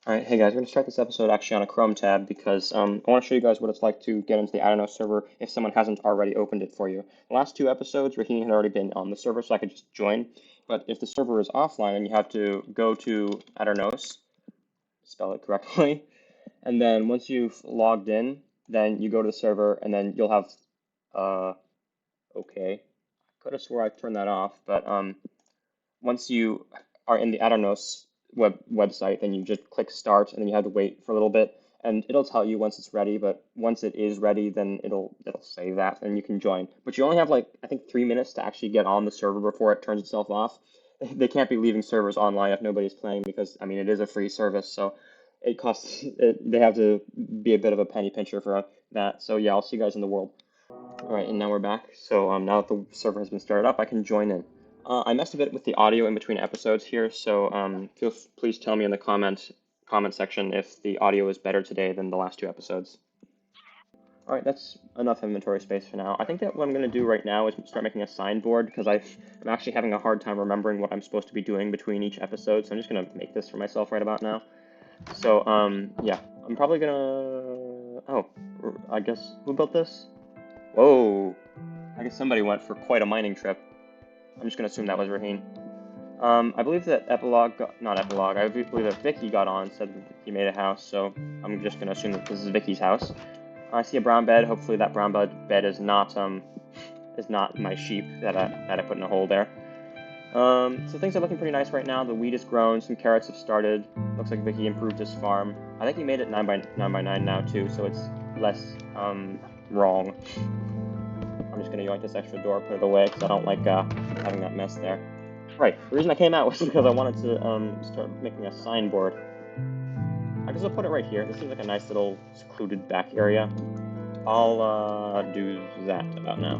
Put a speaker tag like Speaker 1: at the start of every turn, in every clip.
Speaker 1: Alright, hey guys, we're going to start this episode actually on a Chrome tab because I want to show you guys what it's like to get into the I don't know server if someone hasn't already opened it for you. The last two episodes, Raheen had already been on the server, so I could just join. But if the server is offline, then you have to go to I don't knows, spell it correctly, and then once you've logged in, then you go to the server, and then you'll have uh okay. I could have swore I turned that off, but once you are in the Aternos website, then you just click start, and then you have to wait for a little bit, and it'll tell you once it's ready. But once it is ready, then it'll say that, and you can join. But you only have like I think 3 minutes to actually get on the server before it turns itself off. They can't be leaving servers online if nobody's playing because I mean it is a free service, so it costs. They have to be a bit of a penny pincher for that. So yeah, I'll see you guys in the world. All right, and now we're back. So now that the server has been started up, I can join in. I messed a bit with the audio in between episodes here, so please tell me in the comment section if the audio is better today than the last two episodes. All right, that's enough inventory space for now. I think that what I'm going to do right now is start making a signboard because I'm actually having a hard time remembering what I'm supposed to be doing between each episode, so I'm just going to make this for myself right about now. So yeah, I'm probably gonna. Oh, I guess who built this? Whoa. I guess somebody went for quite a mining trip. I'm just gonna assume that was Raheen. I believe that not Epilogue, I believe that Vicky got on, said that he made a house, so I'm just gonna assume that this is Vicky's house. I see a brown bed, hopefully that brown bed is not my sheep that I put in a hole there. So things are looking pretty nice right now. The wheat is grown, some carrots have started. Looks like Vicky improved his farm. I think he made it 9x9 now too, so it's less wrong. I'm just gonna yoink this extra door, put it away, because I don't like having that mess there. Right, the reason I came out was because I wanted to start making a signboard. I guess I'll put it right here. This seems like a nice little secluded back area. I'll do that about now.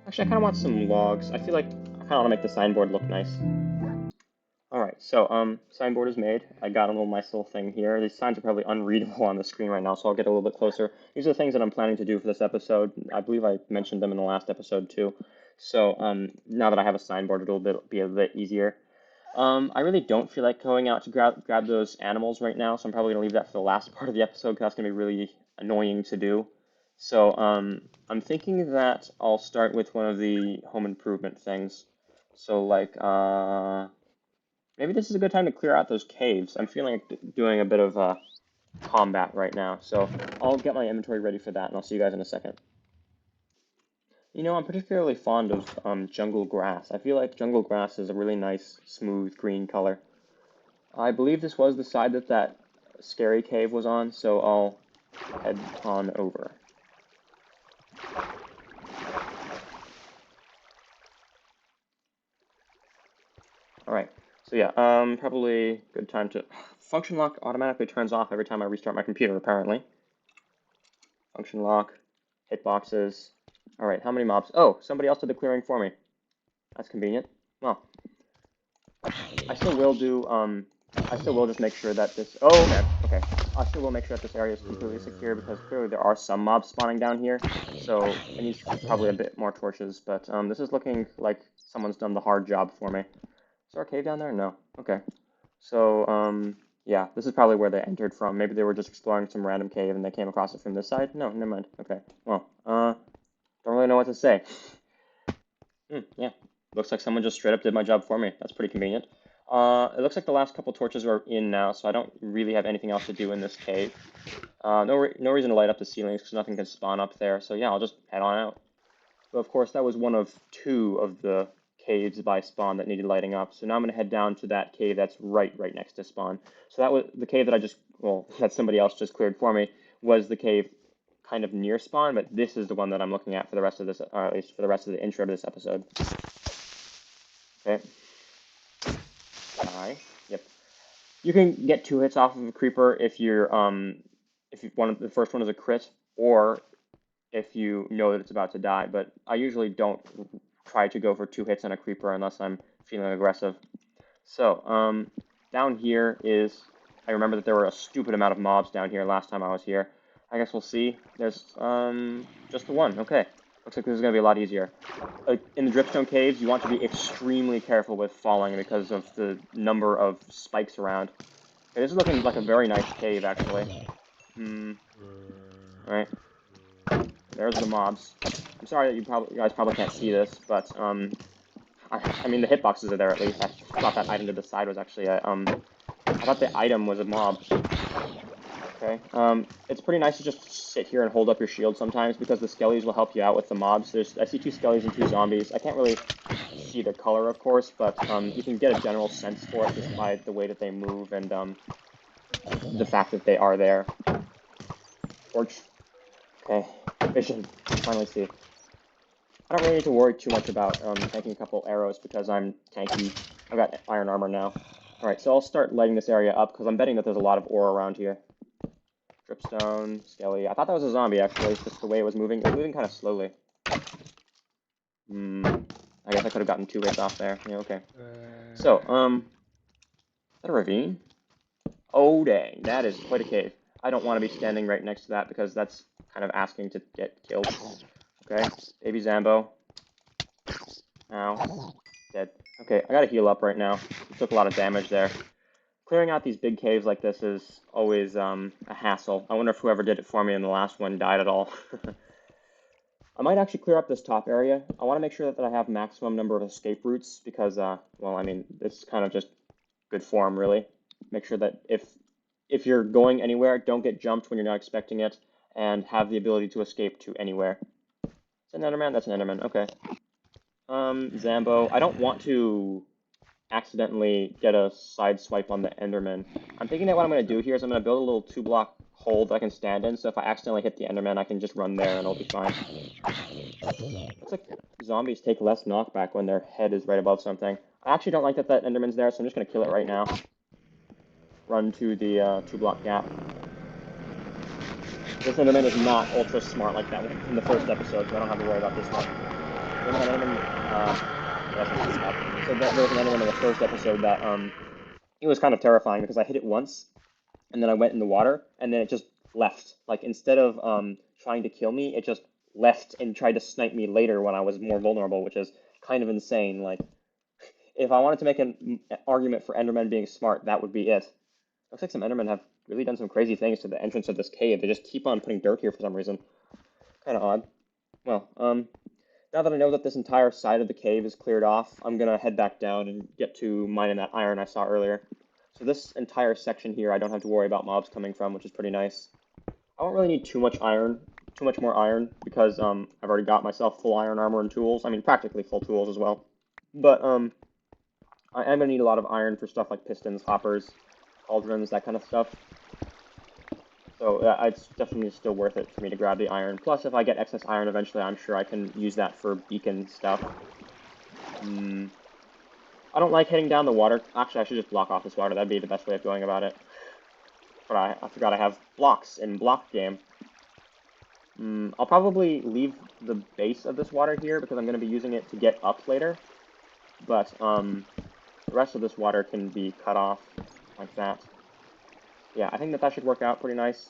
Speaker 1: Actually, I kind of want some logs. I feel like I kind of want to make the signboard look nice. Alright, so signboard is made. I got a little nice little thing here. These signs are probably unreadable on the screen right now, so I'll get a little bit closer. These are the things that I'm planning to do for this episode. I believe I mentioned them in the last episode too. So now that I have a signboard, it'll be a bit easier. I really don't feel like going out to grab those animals right now, so I'm probably gonna leave that for the last part of the episode because that's gonna be really annoying to do. So I'm thinking that I'll start with one of the home improvement things. So like maybe this is a good time to clear out those caves. I'm feeling like doing a bit of combat right now, so I'll get my inventory ready for that, and I'll see you guys in a second. You know, I'm particularly fond of jungle grass. I feel like jungle grass is a really nice, smooth green color. I believe this was the side that scary cave was on, so I'll head on over. Alright, so yeah, probably good time to... Function lock automatically turns off every time I restart my computer, apparently. Function lock, hitboxes. Alright, how many mobs? Oh, somebody else did the clearing for me. That's convenient. Well, I still will do, I still will just make sure that this... Oh, okay, okay. I still will make sure that this area is completely secure because clearly there are some mobs spawning down here, so it needs probably a bit more torches, but this is looking like someone's done the hard job for me. Is there a cave down there? No. Okay. So, yeah, this is probably where they entered from. Maybe they were just exploring some random cave and they came across it from this side? No, never mind. Okay. Well, don't really know what to say. Yeah. Looks like someone just straight up did my job for me. That's pretty convenient. It looks like the last couple torches are in now, so I don't really have anything else to do in this cave. No reason to light up the ceilings because nothing can spawn up there. So yeah, I'll just head on out. But of course, that was one of two of the caves by spawn that needed lighting up. So now I'm going to head down to that cave that's right next to spawn. So that was the cave that that somebody else just cleared for me, was the cave kind of near spawn, but this is the one that I'm looking at for the rest of this, or at least for the rest of the intro to this episode. Okay. Die. Yep. You can get 2 hits off of a creeper if the first one is a crit, or if you know that it's about to die, but I usually don't try to go for 2 hits on a creeper unless I'm feeling aggressive. So, down here is, I remember that there were a stupid amount of mobs down here last time I was here. I guess we'll see. There's, just the one, okay. Looks like this is going to be a lot easier. Like in the dripstone caves, you want to be extremely careful with falling because of the number of spikes around. Okay, this is looking like a very nice cave, actually. Alright. There's the mobs. I'm sorry that you guys probably can't see this, but I mean the hitboxes are there at least. I thought that item to the side was actually a I thought the item was a mob. Okay. It's pretty nice to just sit here and hold up your shield sometimes because the skellies will help you out with the mobs. I see 2 skellies and 2 zombies. I can't really see their color, of course, but you can get a general sense for it just by the way that they move and the fact that they are there. Torch. Okay. Vision. Finally see. I don't really need to worry too much about tanking a couple arrows because I'm tanky. I've got iron armor now. Alright, so I'll start lighting this area up because I'm betting that there's a lot of ore around here. Dripstone, skelly. I thought that was a zombie, actually. It's just the way it was moving. It was moving kind of slowly. I guess I could have gotten 2 hits off there. Yeah, okay. So, is that a ravine? Oh, dang. That is quite a cave. I don't want to be standing right next to that because that's kind of asking to get killed. Okay, baby Zambo. Ow. Dead. Okay, I gotta heal up right now. Took a lot of damage there. Clearing out these big caves like this is always a hassle. I wonder if whoever did it for me in the last one died at all. I might actually clear up this top area. I want to make sure that I have maximum number of escape routes because, well, I mean, it's kind of just good form, really. Make sure that if you're going anywhere, don't get jumped when you're not expecting it, and have the ability to escape to anywhere. Is that an Enderman? That's an Enderman. Okay. Zambo. I don't want to accidentally get a side swipe on the Enderman. I'm thinking that what I'm going to do here is I'm going to build a little 2-block hole that I can stand in, so if I accidentally hit the Enderman, I can just run there and it'll be fine. Looks like zombies take less knockback when their head is right above something. I actually don't like that Enderman's there, so I'm just going to kill it right now. Run to the 2-block gap. This Enderman is not ultra smart like that one from the first episode, so I don't have to worry about this one. So there was an Enderman in the first episode that it was kind of terrifying because I hit it once, and then I went in the water, and then it just left. Like instead of trying to kill me, it just left and tried to snipe me later when I was more vulnerable, which is kind of insane. Like if I wanted to make an argument for Endermen being smart, that would be it. Looks like some Endermen have really done some crazy things to the entrance of this cave. They just keep on putting dirt here for some reason. Kind of odd. Well, now that I know that this entire side of the cave is cleared off, I'm gonna head back down and get to mining that iron I saw earlier. So this entire section here, I don't have to worry about mobs coming from, which is pretty nice. I don't really need too much more iron, because I've already got myself full iron armor and tools. I mean, practically full tools as well. But I am gonna need a lot of iron for stuff like pistons, hoppers, cauldrons, that kind of stuff. So it's definitely still worth it for me to grab the iron. Plus, if I get excess iron eventually, I'm sure I can use that for beacon stuff. I don't like heading down the water. Actually, I should just block off this water. That'd be the best way of going about it. But I forgot I have blocks in block game. I'll probably leave the base of this water here because I'm going to be using it to get up later. But the rest of this water can be cut off like that. Yeah, I think that should work out pretty nice.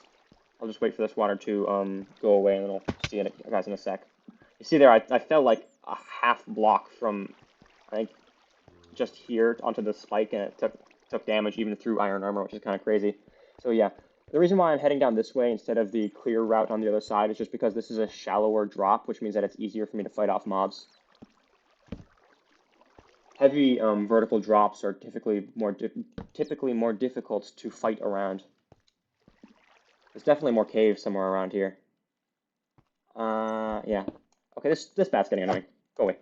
Speaker 1: I'll just wait for this water to go away, and then I'll see you guys in a sec. You see there, I fell like a half block from, I think, just here onto the spike, and it took damage even through iron armor, which is kind of crazy. So yeah, the reason why I'm heading down this way instead of the clear route on the other side is just because this is a shallower drop, which means that it's easier for me to fight off mobs. Heavy vertical drops are typically more difficult to fight around. There's definitely more caves somewhere around here. Yeah. Okay, this bat's getting annoying. Go away.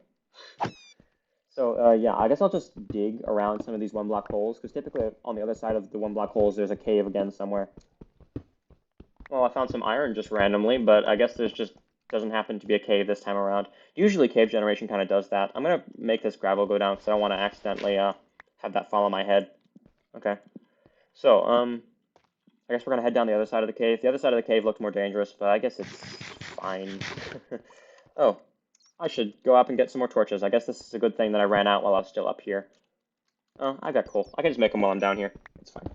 Speaker 1: So, yeah, I guess I'll just dig around some of these 1-block holes, because typically on the other side of the 1-block holes, there's a cave again somewhere. Well, I found some iron just randomly, but I guess there's just doesn't happen to be a cave this time around. Usually cave generation kind of does that. I'm going to make this gravel go down because I don't want to accidentally have that fall on my head. Okay. So, I guess we're going to head down the other side of the cave. The other side of the cave looked more dangerous, but I guess it's fine. Oh, I should go up and get some more torches. I guess this is a good thing that I ran out while I was still up here. Oh, I got coal. I can just make them while I'm down here. It's fine.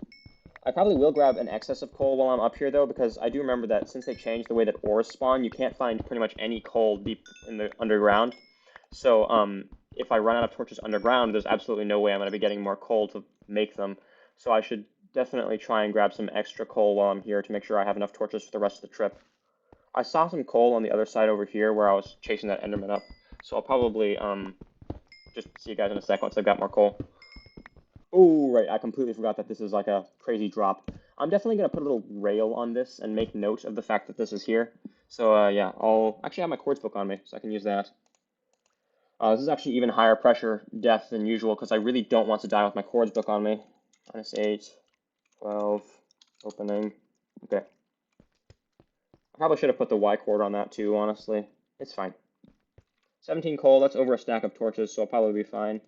Speaker 1: I probably will grab an excess of coal while I'm up here, though, because I do remember that since they changed the way that ores spawn, you can't find pretty much any coal deep in the underground. So, if I run out of torches underground, there's absolutely no way I'm going to be getting more coal to make them. So I should definitely try and grab some extra coal while I'm here to make sure I have enough torches for the rest of the trip. I saw some coal on the other side over here where I was chasing that Enderman up. So I'll probably, just see you guys in a sec once I've got more coal. Oh, right, I completely forgot that this is like a crazy drop. I'm definitely going to put a little rail on this and make note of the fact that this is here. So, yeah, I'll actually have my quartz book on me, so I can use that. This is actually even higher pressure death than usual because I really don't want to die with my quartz book on me. -8, 12, opening. Okay. I probably should have put the Y cord on that too, honestly. It's fine. 17 coal, that's over a stack of torches, so I'll probably be fine.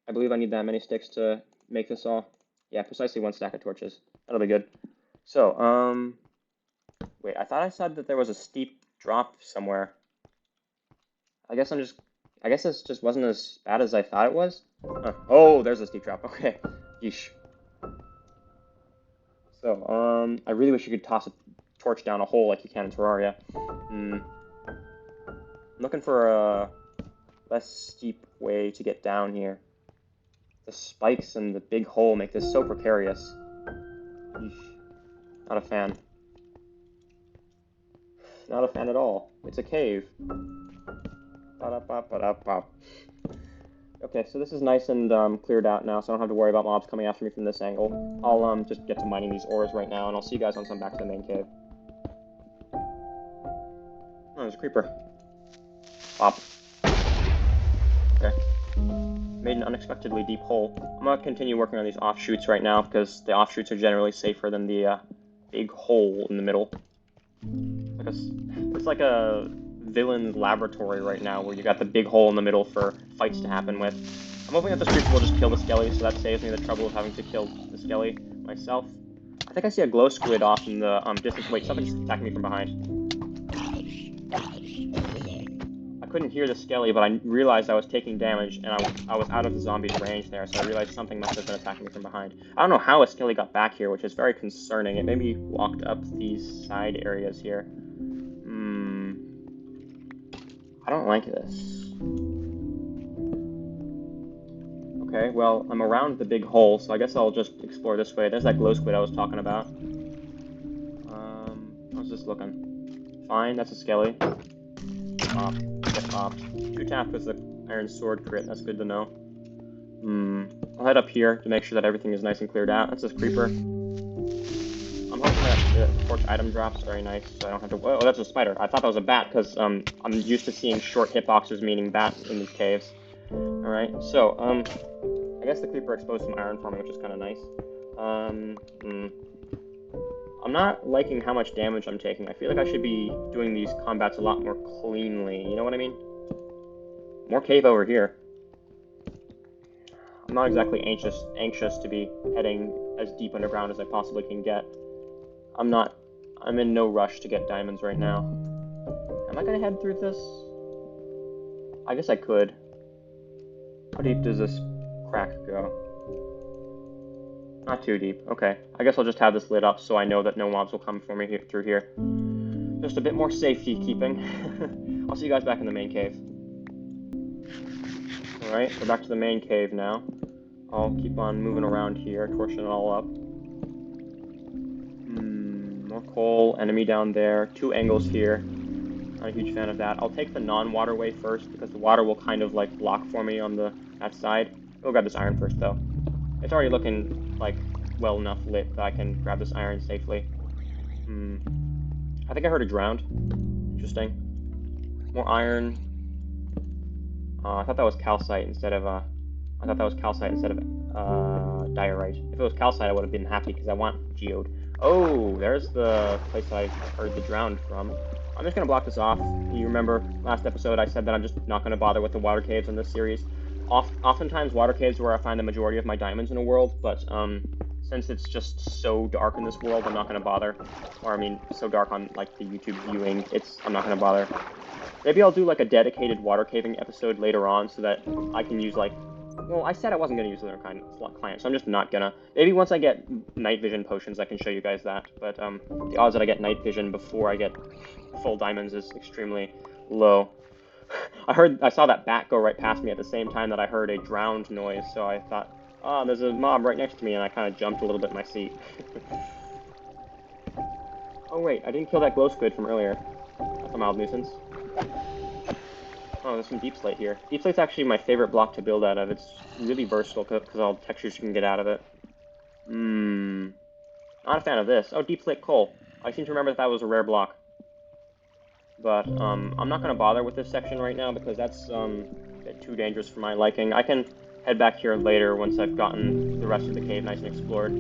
Speaker 1: I believe I need that many sticks to make this all. Yeah, precisely 1 stack of torches. That'll be good. So, wait, I thought I said that there was a steep drop somewhere. I guess this just wasn't as bad as I thought it was. Oh, there's a steep drop. Okay. Yeesh. So, I really wish you could toss a torch down a hole like you can in Terraria. I'm looking for a less steep way to get down here. The spikes and the big hole make this so precarious. Eesh. Not a fan. Not a fan at all. It's a cave. Okay, so this is nice and cleared out now, so I don't have to worry about mobs coming after me from this angle. I'll just get to mining these ores right now, and I'll see you guys once I'm back to the main cave. Oh, there's a creeper. Pop. Okay. Made an unexpectedly deep hole. I'm gonna continue working on these offshoots right now, because the offshoots are generally safer than the big hole in the middle. It's like a villain's laboratory right now, where you got the big hole in the middle for fights to happen with. I'm hoping that this creeper will just kill the skelly, so that saves me the trouble of having to kill the skelly myself. I think I see a glow squid off in the distance. Wait, something's attacking me from behind. I couldn't hear the skelly, but I realized I was taking damage, and I was out of the zombie's range there, so I realized something must have been attacking me from behind. I don't know how a skelly got back here, which is very concerning. It maybe walked up these side areas here. I don't like this. Okay, well, I'm around the big hole, so I guess I'll just explore this way. There's that glow squid I was talking about. How's this looking? Fine, that's a skelly. Pop. Get popped. 2 tap with the iron sword crit, that's good to know. I'll head up here to make sure that everything is nice and cleared out. That's this creeper. I'm hoping that the torch item drops very nice, so I don't have to... Oh, that's a spider. I thought that was a bat, because I'm used to seeing short hitboxes meaning bat in these caves. Alright, so, I guess the creeper exposed some iron for me, which is kind of nice. I'm not liking how much damage I'm taking. I feel like I should be doing these combats a lot more cleanly, you know what I mean? More cave over here. I'm not exactly anxious to be heading as deep underground as I possibly can get. I'm in no rush to get diamonds right now. Am I gonna head through this? I guess I could. How deep does this crack go? Not too deep. Okay. I guess I'll just have this lit up so I know that no mobs will come for me through here. Just a bit more safety keeping. I'll see you guys back in the main cave. Alright, we're back to the main cave now. I'll keep on moving around here, torching it all up. More coal, enemy down there, 2 angles here. Not a huge fan of that. I'll take the non-waterway first, because the water will kind of, like, block for me on that side. We'll grab this iron first, though. It's already looking, like, well enough lit that I can grab this iron safely. I think I heard a drowned. Interesting. More iron. I thought that was calcite instead of, diorite. If it was calcite, I would have been happy, because I want geode. Oh, there's the place I heard the drowned from. I'm just going to block this off. You remember last episode I said that I'm just not going to bother with the water caves in this series. Oftentimes water caves are where I find the majority of my diamonds in a world, but since it's just so dark in this world, I'm not going to bother. Or I mean, so dark on like the YouTube viewing, I'm not going to bother. Maybe I'll do like a dedicated water caving episode later on so that I can use like Well, I said I wasn't gonna use Lunar Client, so I'm just not gonna. Maybe once I get night vision potions, I can show you guys that. But the odds that I get night vision before I get full diamonds is extremely low. I saw that bat go right past me at the same time that I heard a drowned noise, so I thought, oh, there's a mob right next to me, and I kind of jumped a little bit in my seat. Oh wait, I didn't kill that glow squid from earlier. That's a mild nuisance. Oh, there's some deep slate here. Deep slate's actually my favorite block to build out of. It's really versatile because all the textures you can get out of it. Not a fan of this. Oh, deep slate coal. I seem to remember that was a rare block. But I'm not going to bother with this section right now because that's a bit too dangerous for my liking. I can head back here later once I've gotten the rest of the cave nice and explored.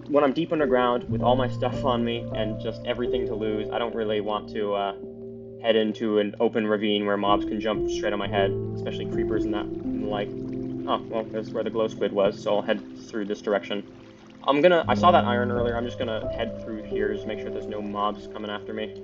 Speaker 1: When I'm deep underground with all my stuff on me and just everything to lose, I don't really want to head into an open ravine where mobs can jump straight on my head, especially creepers and that and the like. Oh, well, that's where the glow squid was, so I'll head through this direction. I saw that iron earlier, I'm just gonna head through here to make sure there's no mobs coming after me.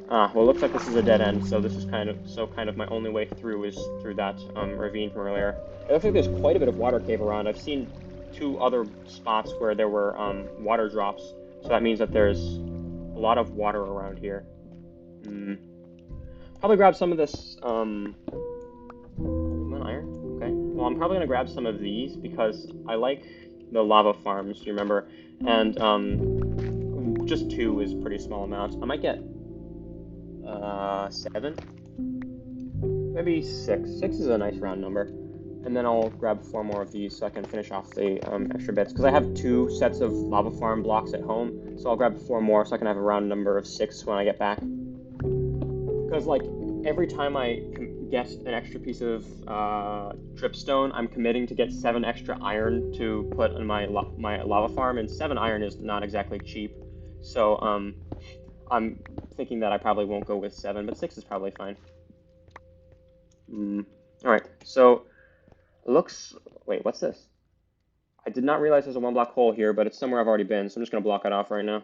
Speaker 1: Well, it looks like this is a dead end, so this is kind of my only way through is through that ravine from earlier. It looks like there's quite a bit of water cave around. I've seen 2 other spots where there were water drops, so that means that there's a lot of water around here. Probably grab some of this iron. Okay. Well, I'm probably gonna grab some of these because I like the lava farms. You remember, and just 2 is pretty small amount. I might get 7, maybe 6. 6 is a nice round number. And then I'll grab 4 more of these so I can finish off the extra bits. Because I have 2 sets of lava farm blocks at home, so I'll grab 4 more so I can have a round number of 6 when I get back. Because, like, every time I get an extra piece of dripstone, I'm committing to get 7 extra iron to put in my lava farm, and 7 iron is not exactly cheap. So, I'm thinking that I probably won't go with 7, but 6 is probably fine. Alright, so wait, what's this? I did not realize there's a 1 block hole here, but it's somewhere I've already been, so I'm just going to block it off right now.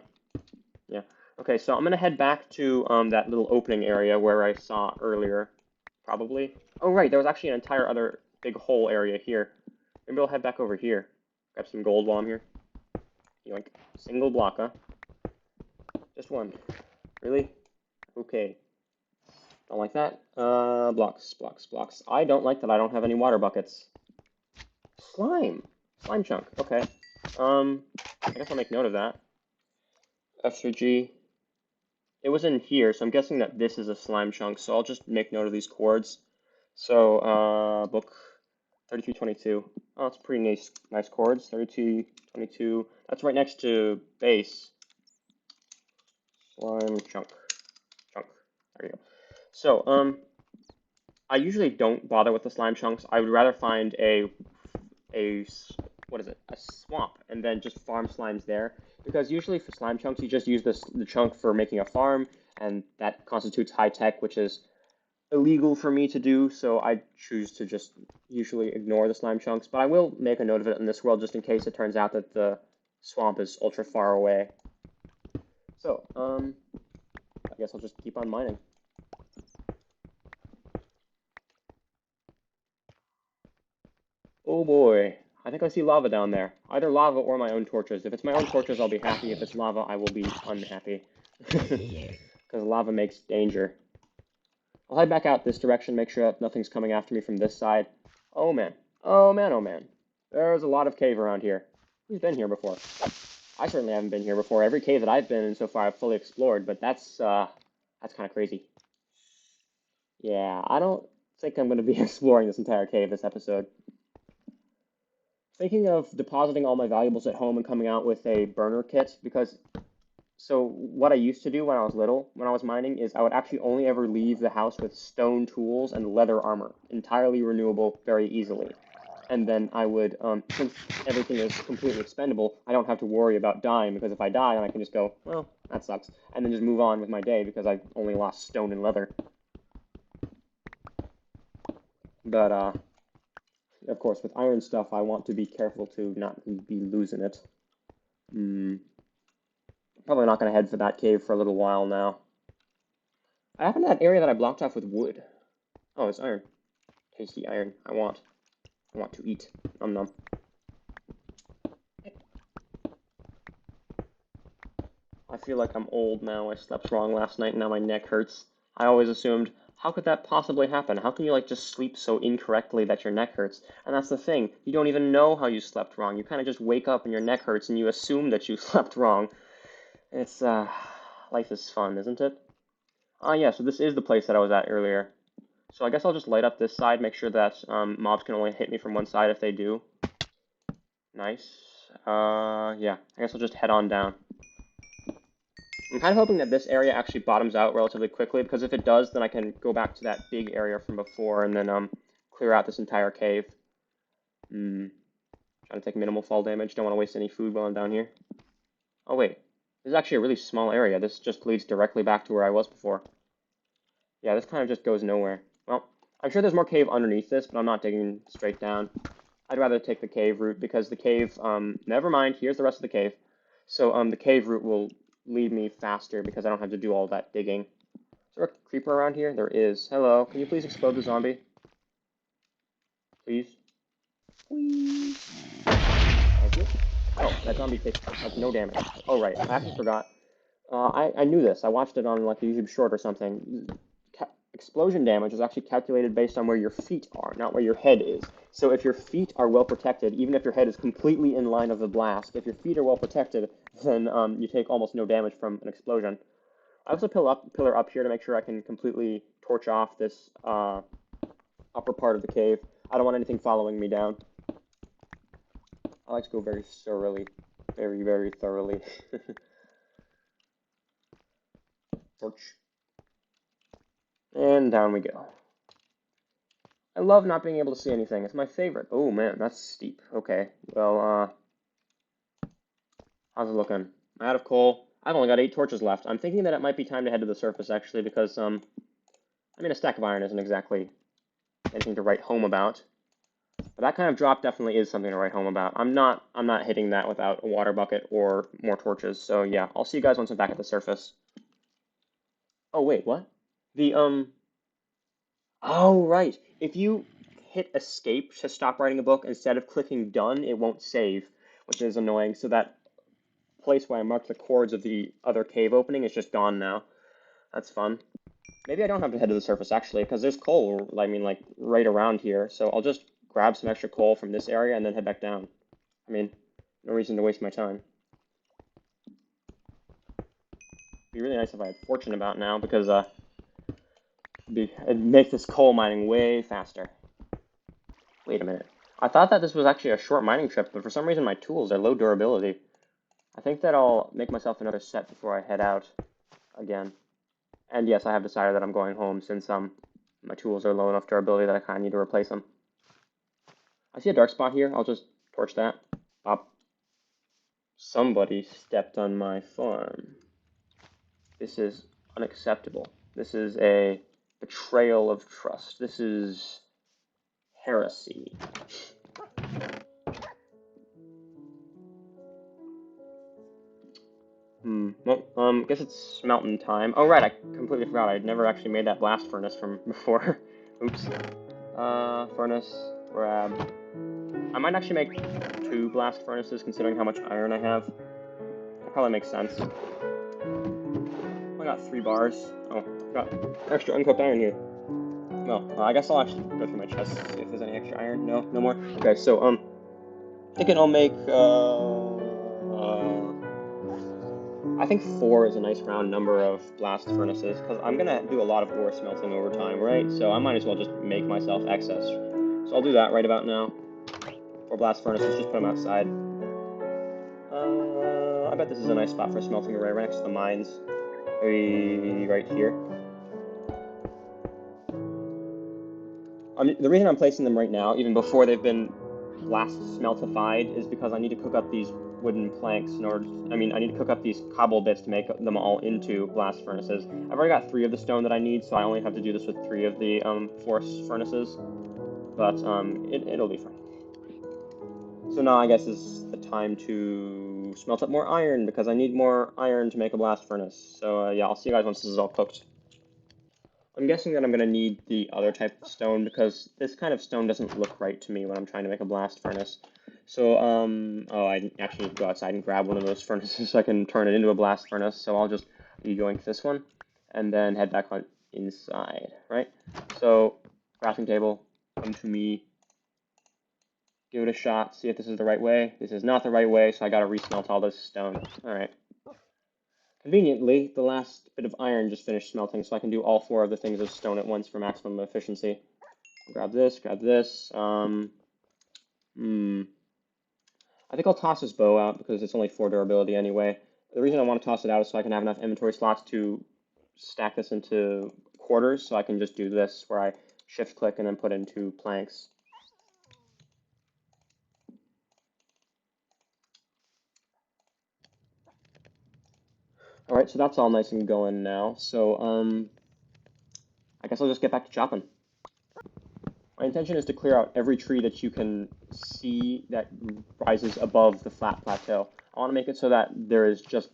Speaker 1: Yeah. Okay, so I'm going to head back to that little opening area where I saw earlier, probably. Oh, right, there was actually an entire other big hole area here. Maybe I'll head back over here. Grab some gold while I'm here. Yoink. Single block, huh? Just 1. Really? Okay. Don't like that. Blocks. I don't like that I don't have any water buckets. Slime chunk. Okay. I guess I'll make note of that. F3G. It was in here, so I'm guessing that this is a slime chunk, so I'll just make note of these chords. So, book 3222. Oh, that's pretty nice chords. 3222. That's right next to base. Slime chunk. There you go. So, I usually don't bother with the slime chunks. I would rather find a swamp, and then just farm slimes there. Because usually for slime chunks, you just use the chunk for making a farm, and that constitutes high tech, which is illegal for me to do, so I choose to just usually ignore the slime chunks. But I will make a note of it in this world just in case it turns out that the swamp is ultra far away. So, I guess I'll just keep on mining. Oh boy. I think I see lava down there. Either lava or my own torches. If it's my own torches, I'll be happy. If it's lava, I will be unhappy. Because lava makes danger. I'll head back out this direction, make sure that nothing's coming after me from this side. Oh man. Oh man, oh man. There's a lot of cave around here. Who's been here before? I certainly haven't been here before. Every cave that I've been in so far I've fully explored, but that's kind of crazy. Yeah, I don't think I'm going to be exploring this entire cave this episode. Thinking of depositing all my valuables at home and coming out with a burner kit because so what I used to do when I was little, when I was mining, is I would actually only ever leave the house with stone tools and leather armor, entirely renewable very easily. And then I would, since everything is completely expendable, I don't have to worry about dying because if I die, then I can just go, well, that sucks, and then just move on with my day because I only lost stone and leather. But, of course, with iron stuff, I want to be careful to not be losing it. Probably not going to head for that cave for a little while now. I happen to have an area that I blocked off with wood. Oh, it's iron. Tasty iron. I want to eat. Nom nom. I feel like I'm old now. I slept wrong last night and now my neck hurts. I always assumed, how could that possibly happen? How can you like just sleep so incorrectly that your neck hurts? And that's the thing. You don't even know how you slept wrong. You kind of just wake up and your neck hurts and you assume that you slept wrong. It's life is fun, isn't it? Yeah, so this is the place that I was at earlier. So I guess I'll just light up this side, make sure that mobs can only hit me from one side if they do. Nice. Yeah, I guess I'll just head on down. I'm kind of hoping that this area actually bottoms out relatively quickly, because if it does, then I can go back to that big area from before and then clear out this entire cave. Trying to take minimal fall damage. Don't want to waste any food while I'm down here. Oh wait, this is actually a really small area. This just leads directly back to where I was before. Yeah, this kind of just goes nowhere. Well, I'm sure there's more cave underneath this, but I'm not digging straight down. I'd rather take the cave route because the cave, never mind, here's the rest of the cave. So the cave route will lead me faster because I don't have to do all that digging. Is there a creeper around here? There is. Hello, can you please explode the zombie? Please? Please? Thank you. Oh, that zombie takes like no damage. Oh right, I actually forgot. I knew this. I watched it on like a YouTube short or something. Explosion damage is actually calculated based on where your feet are, not where your head is. So if your feet are well protected, even if your head is completely in line of the blast, if your feet are well protected, then you take almost no damage from an explosion. I also pillar up here to make sure I can completely torch off this upper part of the cave. I don't want anything following me down. I like to go very thoroughly. Very, very thoroughly. Torch. And down we go. I love not being able to see anything. It's my favorite. Oh man, that's steep. Okay, well, how's it looking? Am I out of coal? I've only got 8 torches left. I'm thinking that it might be time to head to the surface, actually, because, I mean, a stack of iron isn't exactly anything to write home about. But that kind of drop definitely is something to write home about. I'm not hitting that without a water bucket or more torches. So yeah, I'll see you guys once I'm back at the surface. Oh wait, what? The Oh right. If you hit escape to stop writing a book instead of clicking done, it won't save, which is annoying. So that place where I marked the chords of the other cave opening is just gone now. That's fun. Maybe I don't have to head to the surface actually, because there's coal, I mean, like right around here. So I'll just grab some extra coal from this area and then head back down. I mean, no reason to waste my time. It'd be really nice if I had fortune about now, because it'd make this coal mining way faster. Wait a minute. I thought that this was actually a short mining trip, but for some reason my tools are low durability. I think that I'll make myself another set before I head out again. And yes, I have decided that I'm going home since my tools are low enough durability that I kind of need to replace them. I see a dark spot here. I'll just torch that. Up. Somebody stepped on my farm. This is unacceptable. This is a betrayal of trust. This is heresy. Well, guess it's smelting time. Oh, right, I completely forgot. I'd never actually made that blast furnace from before. Oops. Furnace, grab. I might actually make 2 blast furnaces considering how much iron I have. That probably makes sense. I got 3 bars. Oh, got extra uncooked iron here. Well, I guess I'll actually go through my chest to see if there's any extra iron. No, no more. Okay, so thinking I'll make I think 4 is a nice round number of blast furnaces because I'm gonna do a lot of ore smelting over time, right? So I might as well just make myself excess. So I'll do that right about now. 4 blast furnaces, just put them outside. I bet this is a nice spot for smelting array right next to the mines. Maybe right here. The reason I'm placing them right now, even before they've been blast smeltified, is because I need to cook up these wooden planks in order to, I need to cook up these cobble bits to make them all into blast furnaces. I've already got 3 of the stone that I need, so I only have to do this with 3 of the force furnaces. But it'll be fine. So now I guess is the time to smelt up more iron, because I need more iron to make a blast furnace. So yeah, I'll see you guys once this is all cooked. I'm guessing that I'm going to need the other type of stone because this kind of stone doesn't look right to me when I'm trying to make a blast furnace. So, oh, I actually need to go outside and grab one of those furnaces so I can turn it into a blast furnace. So I'll just be going to this one and then head back on inside, right? So, crafting table, come to me, give it a shot, see if this is the right way. This is not the right way, so I gotta resmelt all this stone. All right. Conveniently, the last bit of iron just finished smelting, so I can do all 4 of the things of stone at once for maximum efficiency. Grab this, grab this. I think I'll toss this bow out because it's only 4 durability anyway. The reason I want to toss it out is so I can have enough inventory slots to stack this into quarters, so I can just do this where I shift click and then put into planks. All right, so that's all nice and going now. So I guess I'll just get back to chopping. My intention is to clear out every tree that you can see that rises above the flat plateau. I want to make it so that there is just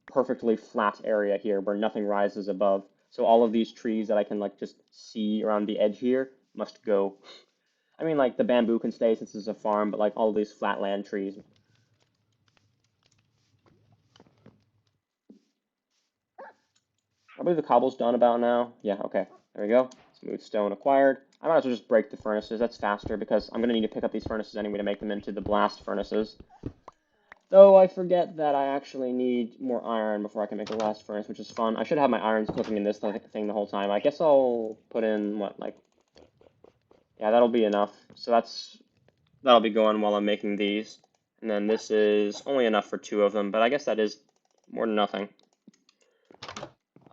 Speaker 1: perfectly flat area here where nothing rises above. So all of these trees that I can like just see around the edge here must go. I mean, like the bamboo can stay since it's a farm, but like all of these flatland trees. I believe the cobble's done about now. Yeah, okay. There we go. Smooth stone acquired. I might as well just break the furnaces. That's faster because I'm going to need to pick up these furnaces anyway to make them into the blast furnaces. Though I forget that I actually need more iron before I can make a blast furnace, which is fun. I should have my irons cooking in this thing the whole time. I guess I'll put in, what, like... Yeah, that'll be enough. So that'll be going while I'm making these. And then this is only enough for 2 of them, but I guess that is more than nothing.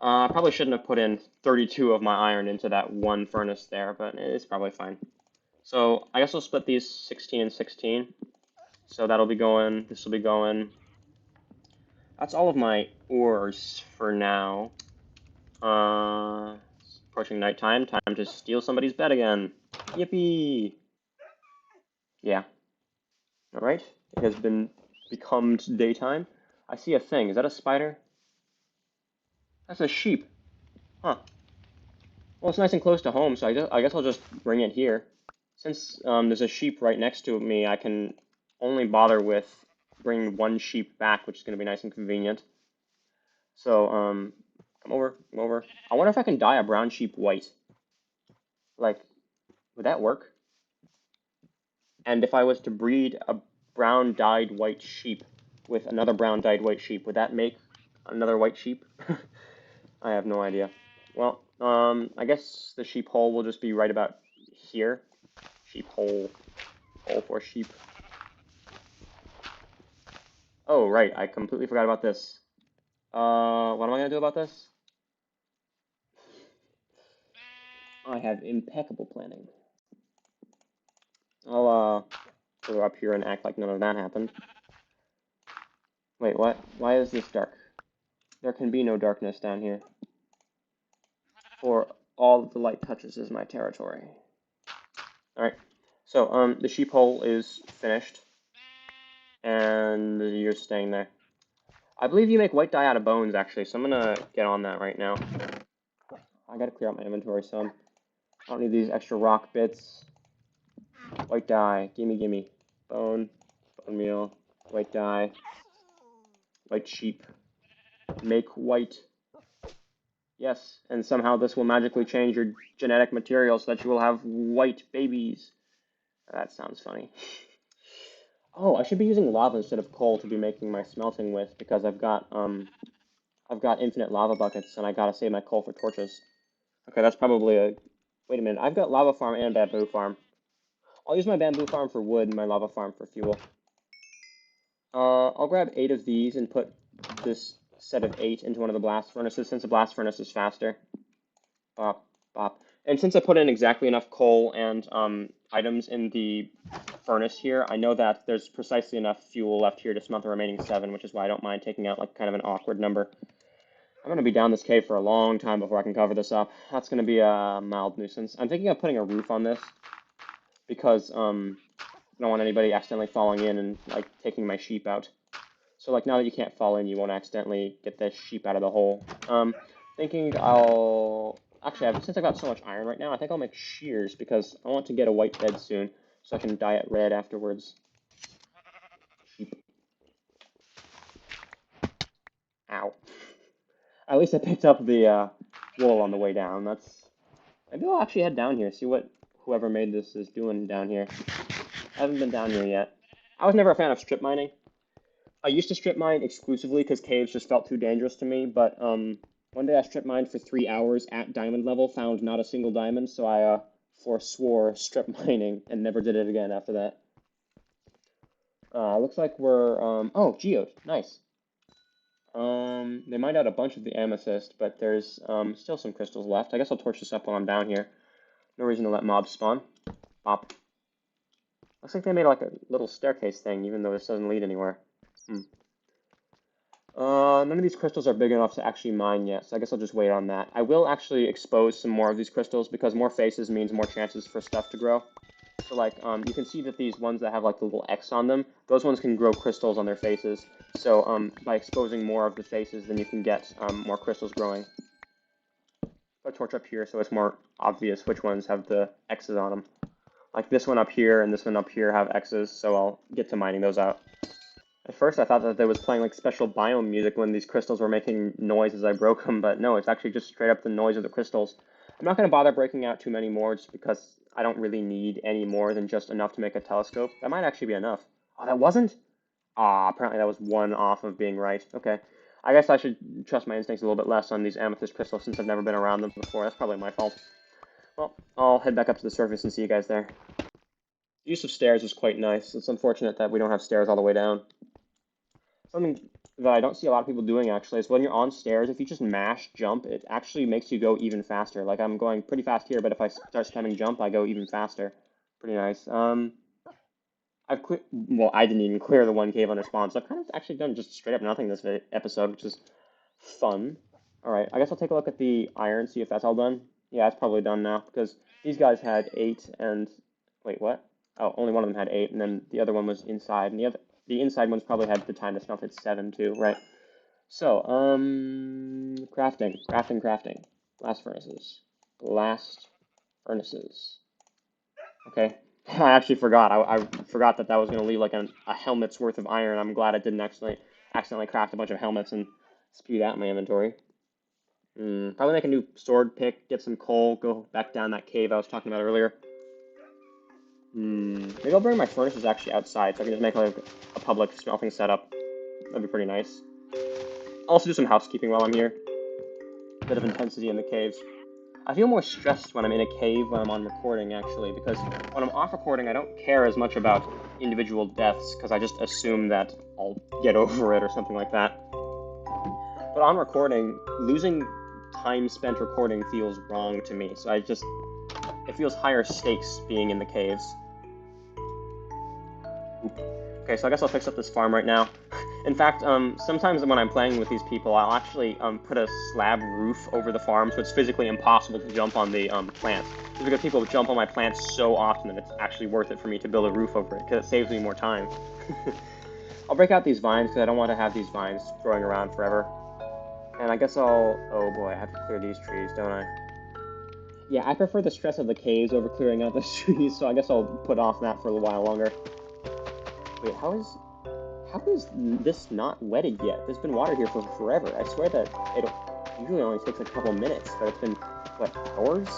Speaker 1: I probably shouldn't have put in 32 of my iron into that one furnace there, but it's probably fine. So I guess I'll split these 16 and 16. So that'll be going, this will be going. That's all of my ores for now. It's approaching nighttime, time to steal somebody's bed again. Yippee! Yeah. Alright, it has become daytime. I see a thing. Is that a spider? That's a sheep. Huh. Well, it's nice and close to home, so I guess I'll just bring it here. Since there's a sheep right next to me, I can only bother with bringing 1 sheep back, which is going to be nice and convenient. So, come over, come over. I wonder if I can dye a brown sheep white. Like, would that work? And if I was to breed a brown dyed white sheep with another brown dyed white sheep, would that make another white sheep? I have no idea. Well, I guess the sheep hole will just be right about here. Sheep hole. Hole for sheep. Oh, right, I completely forgot about this. What am I gonna do about this? I have impeccable planning. I'll, go up here and act like none of that happened. Wait, what? Why is this dark? There can be no darkness down here. For all the light touches is my territory. Alright, so, the sheep hole is finished. And you're staying there. I believe you make white dye out of bones, actually, so I'm gonna get on that right now. I gotta clear out my inventory some. I don't need these extra rock bits. White dye, gimme, gimme. Bone, bone meal, white dye, white sheep. Make white. Yes, and somehow this will magically change your genetic material so that you will have white babies. That sounds funny. Oh, I should be using lava instead of coal to be making my smelting with because I've got infinite lava buckets and I gotta save my coal for torches. Okay, that's probably a... Wait a minute, I've got lava farm and bamboo farm. I'll use my bamboo farm for wood and my lava farm for fuel. I'll grab 8 of these and put this set of 8 into one of the blast furnaces since the blast furnace is faster. Bop, bop. And since I put in exactly enough coal and items in the furnace here, I know that there's precisely enough fuel left here to smelt the remaining 7, which is why I don't mind taking out like kind of an awkward number. I'm going to be down this cave for a long time before I can cover this up. That's going to be a mild nuisance. I'm thinking of putting a roof on this because I don't want anybody accidentally falling in and like taking my sheep out. So like now that you can't fall in, you won't accidentally get the sheep out of the hole. Thinking I'll Actually, since I've got so much iron right now, I think I'll make shears because I want to get a white bed soon so I can dye it red afterwards. Sheep. Ow. At least I picked up the wool on the way down. Maybe I'll actually head down here, see what whoever made this is doing down here. I haven't been down here yet. I was never a fan of strip mining. I used to strip mine exclusively because caves just felt too dangerous to me, but one day I strip mined for 3 hours at diamond level, found not a single diamond, so I forswore strip mining and never did it again after that. Looks like we're oh, geode, nice. They mined out a bunch of the amethyst, but there's still some crystals left. I guess I'll torch this up while I'm down here. No reason to let mobs spawn. Pop. Looks like they made like a little staircase thing, even though this doesn't lead anywhere. None of these crystals are big enough to actually mine yet, so I guess I'll just wait on that. I will actually expose some more of these crystals because more faces means more chances for stuff to grow. So like, you can see that these ones that have like the little X on them, those ones can grow crystals on their faces. So by exposing more of the faces, then you can get more crystals growing. Put a torch up here so it's more obvious which ones have the X's on them. Like this one up here and this one up here have X's, so I'll get to mining those out. At first I thought that they was playing like special biome music when these crystals were making noise as I broke them, but no, it's actually just straight up the noise of the crystals. I'm not going to bother breaking out too many more just because I don't really need any more than just enough to make a telescope. That might actually be enough. Oh, that wasn't? Ah, apparently that was one off of being right. Okay. I guess I should trust my instincts a little bit less on these amethyst crystals since I've never been around them before. That's probably my fault. Well, I'll head back up to the surface and see you guys there. The use of stairs is quite nice. It's unfortunate that we don't have stairs all the way down. Something that I don't see a lot of people doing actually is when you're on stairs, if you just mash jump, it actually makes you go even faster. Like I'm going pretty fast here, but if I start spamming jump, I go even faster. Pretty nice. Well, I didn't even clear the one cave under spawn, so I've kind of actually done just straight up nothing this episode, which is fun. Alright, I guess I'll take a look at the iron, see if that's all done. Yeah, it's probably done now, because these guys had 8 and... Wait, what? Oh, only one of them had 8, and then the other one was inside, and the inside ones probably had the time to smelt at 7 too, right? So, crafting. Blast furnaces. Blast furnaces. Okay. I actually forgot. I forgot that was going to leave like a helmet's worth of iron. I'm glad I didn't accidentally craft a bunch of helmets and spew that in my inventory. Probably make a new sword pick, get some coal, go back down that cave I was talking about earlier. Maybe I'll bring my furnaces actually outside so I can just make like a public smelting setup. That'd be pretty nice. I'll also do some housekeeping while I'm here. Bit of intensity in the caves. I feel more stressed when I'm in a cave when I'm on recording, actually, because when I'm off recording, I don't care as much about individual deaths, because I just assume that I'll get over it or something like that. But on recording, losing time spent recording feels wrong to me, so it feels higher stakes being in the caves. Okay, so I guess I'll fix up this farm right now. In fact, sometimes when I'm playing with these people, I'll actually put a slab roof over the farm, so it's physically impossible to jump on the plants. Just because people jump on my plants so often that it's actually worth it for me to build a roof over it, because it saves me more time. I'll break out these vines, because I don't want to have these vines growing around forever. And I guess oh boy, I have to clear these trees, don't I? Yeah, I prefer the stress of the caves over clearing out the trees, so I guess I'll put off that for a little while longer. Wait, how is this not wetted yet? There's been water here for forever. I swear that it usually only takes a couple minutes, but it's been, what, hours?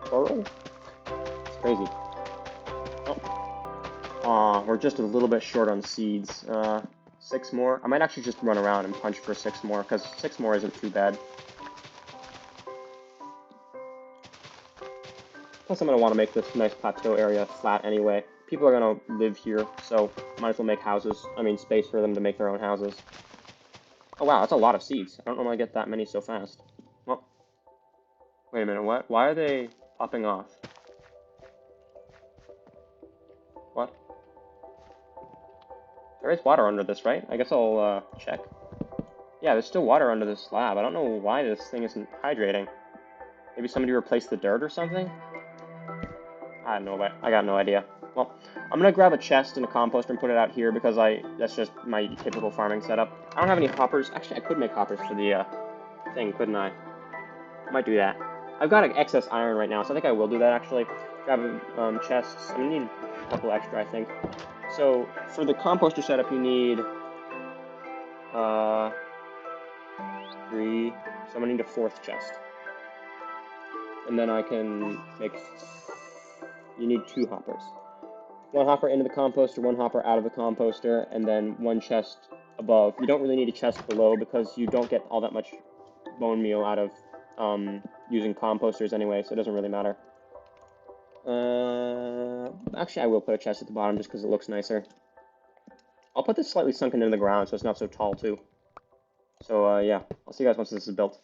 Speaker 1: Plural? It's crazy. Oh. Aw, we're just a little bit short on seeds. 6 more? I might actually just run around and punch for 6 more, because 6 more isn't too bad. Plus I'm going to want to make this nice plateau area flat anyway. People are going to live here, so might as well make space for them to make their own houses. Oh wow, that's a lot of seeds. I don't normally get that many so fast. Well, wait a minute, what? Why are they popping off? What? There is water under this, right? I guess I'll, check. Yeah, there's still water under this slab. I don't know why this thing isn't hydrating. Maybe somebody replaced the dirt or something? I got no idea. Well, I'm gonna grab a chest and a composter and put it out here because that's just my typical farming setup. I don't have any hoppers. Actually, I could make hoppers for the thing, couldn't I? I might do that. I've got an excess iron right now, so I think I will do that actually. Grab chests. I'm gonna need a couple extra, I think. So for the composter setup, you need 3. So I'm gonna need a 4th chest, and then I can make. You need 2 hoppers. 1 hopper into the composter, 1 hopper out of the composter, and then 1 chest above. You don't really need a chest below because you don't get all that much bone meal out of using composters anyway, so it doesn't really matter. Actually, I will put a chest at the bottom just because it looks nicer. I'll put this slightly sunken into the ground so it's not so tall too. So yeah, I'll see you guys once this is built.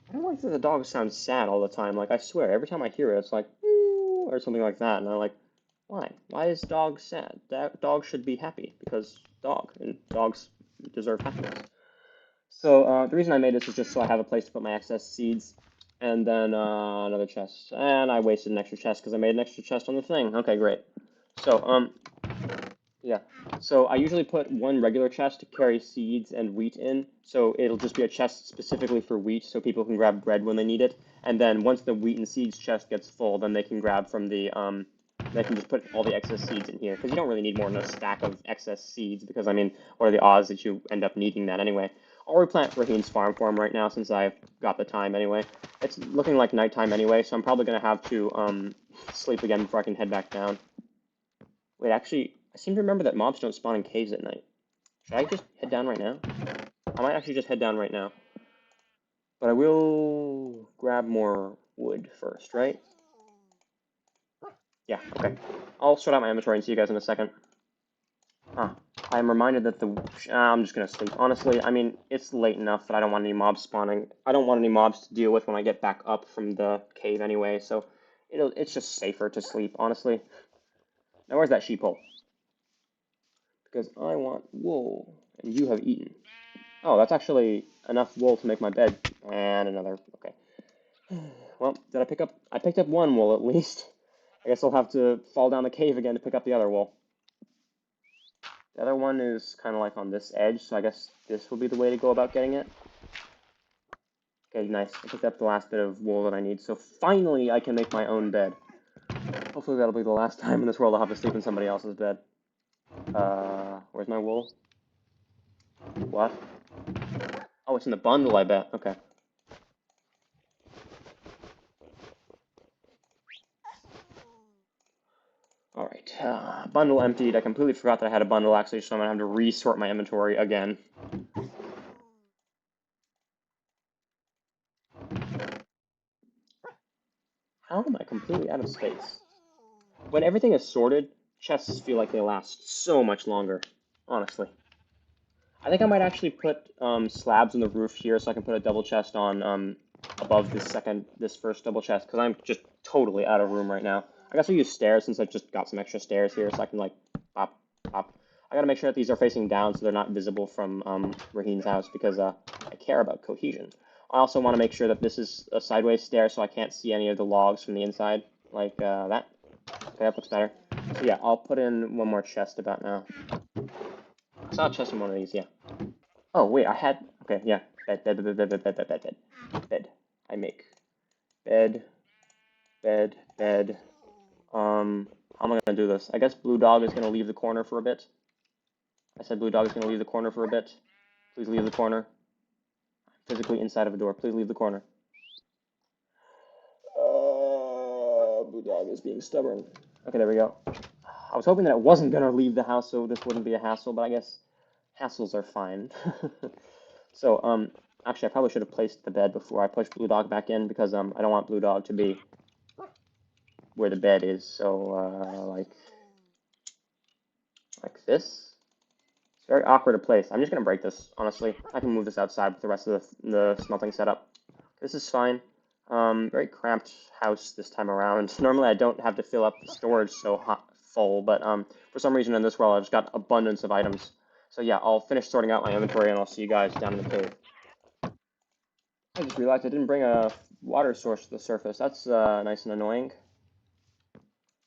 Speaker 1: I don't like that the dog sounds sad all the time. Like, I swear, every time I hear it, it's like, "Ooh," or something like that, and I'm like, why? Why is dog sad? That dog should be happy because dog, and dogs deserve happiness. So the reason I made this is just so I have a place to put my excess seeds, and then another chest. And I wasted an extra chest because I made an extra chest on the thing. Okay, great. So yeah. So I usually put 1 regular chest to carry seeds and wheat in. So it'll just be a chest specifically for wheat, so people can grab bread when they need it. And then once the wheat and seeds chest gets full, then they can grab from the they can just put all the excess seeds in here because you don't really need more than a stack of excess seeds because I mean, what are the odds that you end up needing that anyway? I'll replant Raheem's farm for him right now since I've got the time anyway. It's looking like nighttime anyway, so I'm probably gonna have to sleep again before I can head back down. Wait, actually, I seem to remember that mobs don't spawn in caves at night. Should I just head down right now? I might actually just head down right now. But I will grab more wood first, right? Yeah, okay. I'll sort out my inventory and see you guys in a second. I'm reminded that I'm just gonna sleep. Honestly, I mean, it's late enough that I don't want any mobs spawning. I don't want any mobs to deal with when I get back up from the cave anyway, so it's just safer to sleep, honestly. Now, where's that sheep hole? Because I want wool, and you have eaten. Oh, that's actually enough wool to make my bed. And another, okay. Well, did I pick up? I picked up 1 wool at least. I guess I'll have to fall down the cave again to pick up the other wool. The other one is kind of like on this edge, so I guess this will be the way to go about getting it. Okay, nice. I picked up the last bit of wool that I need, so finally I can make my own bed. Hopefully that'll be the last time in this world I'll have to sleep in somebody else's bed. Where's my wool? What? Oh, it's in the bundle, I bet. Okay. Alright, bundle emptied. I completely forgot that I had a bundle actually, so I'm gonna have to resort my inventory again. How am I completely out of space? When everything is sorted, chests feel like they last so much longer, honestly. I think I might actually put slabs in the roof here so I can put a double chest on above this first double chest because I'm just totally out of room right now. I guess I'll use stairs since I've just got some extra stairs here so I can like pop, pop. I gotta make sure that these are facing down so they're not visible from Raheem's house because I care about cohesion. I also want to make sure that this is a sideways stair so I can't see any of the logs from the inside like that. Okay, that looks better. So yeah, I'll put in 1 more chest about now. I saw a chest in one of these, yeah. Oh, wait, I had... Okay, yeah. Bed. I make. Bed. How am I gonna do this? I guess Blue Dog is gonna leave the corner for a bit. I said Blue Dog is gonna leave the corner for a bit. Please leave the corner. Physically inside of a door. Please leave the corner. Blue Dog is being stubborn. Okay, there we go. I was hoping that it wasn't gonna leave the house so this wouldn't be a hassle, but I guess hassles are fine. So, actually, I probably should have placed the bed before I pushed Blue Dog back in because I don't want Blue Dog to be where the bed is. So, like this. It's very awkward to place. I'm just gonna break this, honestly. I can move this outside with the rest of the smelting setup. This is fine. Very cramped house this time around. Normally, I don't have to fill up the storage so full, but for some reason in this world, I've just got abundance of items. So yeah, I'll finish sorting out my inventory and I'll see you guys down in the cave. I just realized I didn't bring a water source to the surface. That's nice and annoying.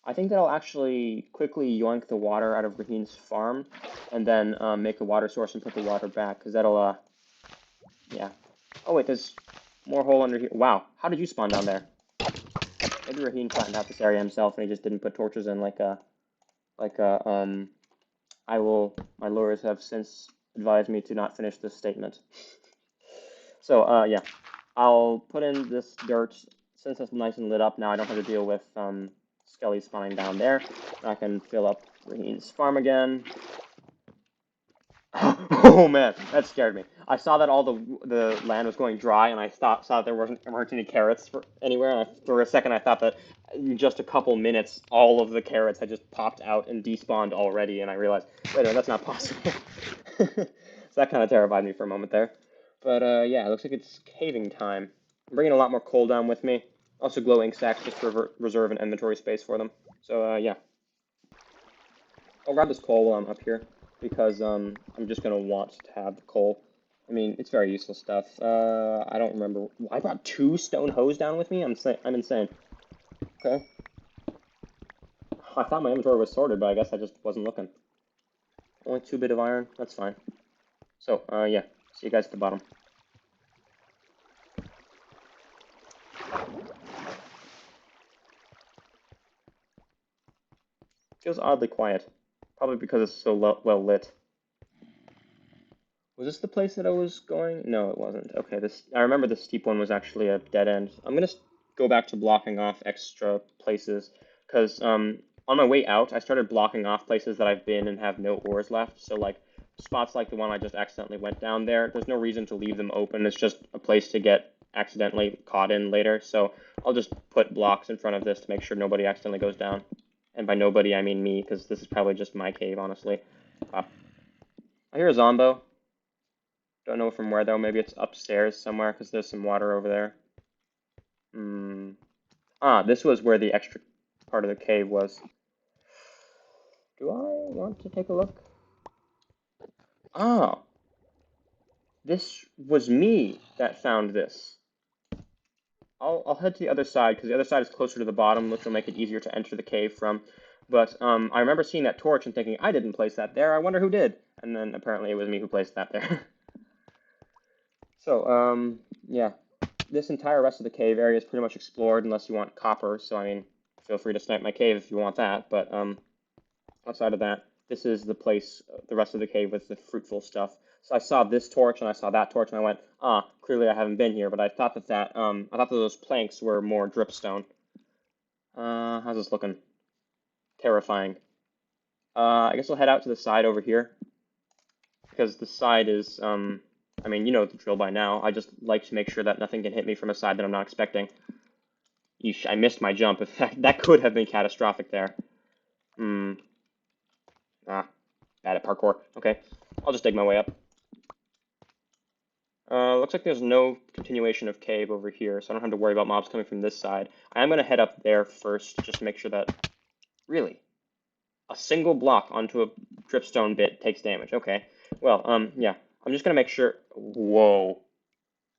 Speaker 1: I think that I'll actually quickly yoink the water out of Raheem's farm and then make a water source and put the water back, because that'll, yeah. Oh wait, there's More hole under here. Wow, how did you spawn down there? Maybe Raheen flattened out this area himself and he just didn't put torches in my lures have since advised me to not finish this statement. So, yeah, I'll put in this dirt. Since it's nice and lit up now, I don't have to deal with Skelly spawning down there. I can fill up Raheen's farm again. Oh man, that scared me. I saw that all the land was going dry, and I saw that there weren't any carrots anywhere. And for a second, I thought that in just a couple minutes, all of the carrots had just popped out and despawned already. And I realized, wait a minute, that's not possible. So that kind of terrified me for a moment there. But yeah, it looks like it's caving time. I'm bringing a lot more coal down with me. Also, glow ink sacks just to reserve an inventory space for them. So yeah, I'll grab this coal while I'm up here, because I'm just gonna want to have the coal. I mean, it's very useful stuff. I don't remember. I brought 2 stone hoes down with me. I'm insane. Okay. I thought my inventory was sorted, but I guess I just wasn't looking. Only 2 bit of iron. That's fine. So, yeah. See you guys at the bottom. Feels oddly quiet. Probably because it's so well lit. Was this the place that I was going? No, it wasn't. Okay, I remember the steep one was actually a dead end. I'm gonna go back to blocking off extra places, because on my way out, I started blocking off places that I've been and have no ores left. So like spots like the one I just accidentally went down there's no reason to leave them open. It's just a place to get accidentally caught in later. So I'll just put blocks in front of this to make sure nobody accidentally goes down. And by nobody, I mean me, because this is probably just my cave, honestly. I hear a Zombo. Don't know from where, though. Maybe it's upstairs somewhere, because there's some water over there. This was where the extra part of the cave was. Do I want to take a look? Oh. This was me that found this. I'll head to the other side, because the other side is closer to the bottom, which will make it easier to enter the cave from. But I remember seeing that torch and thinking, I didn't place that there. I wonder who did. And then apparently it was me who placed that there. So, yeah. This entire rest of the cave area is pretty much explored unless you want copper. So, I mean, feel free to snipe my cave if you want that. But outside of that, this is the place, the rest of the cave with the fruitful stuff. So I saw this torch and I saw that torch and I went, clearly I haven't been here. But I thought that I thought that those planks were more dripstone. How's this looking? Terrifying. I guess I'll head out to the side over here, because the side is, I mean, you know the drill by now. I just like to make sure that nothing can hit me from a side that I'm not expecting. Yeesh, I missed my jump. In fact, that could have been catastrophic there. Bad at parkour. Okay, I'll just dig my way up. Looks like there's no continuation of cave over here, so I don't have to worry about mobs coming from this side. I am going to head up there first, just to make sure that... Really? A single block onto a dripstone bit takes damage. Okay. Well, yeah. I'm just going to make sure... Whoa.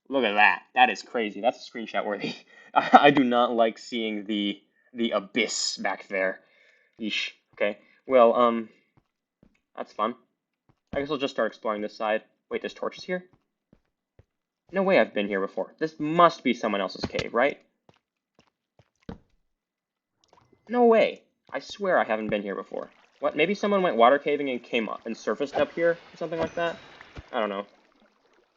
Speaker 1: Look at that. That is crazy. That's screenshot worthy. I do not like seeing the abyss back there. Yeesh. Okay. Well, that's fun. I guess I'll just start exploring this side. Wait, there's torches here? No way I've been here before. This must be someone else's cave, right? No way. I swear I haven't been here before. What? Maybe someone went water caving and came up and surfaced up here or something like that? I don't know.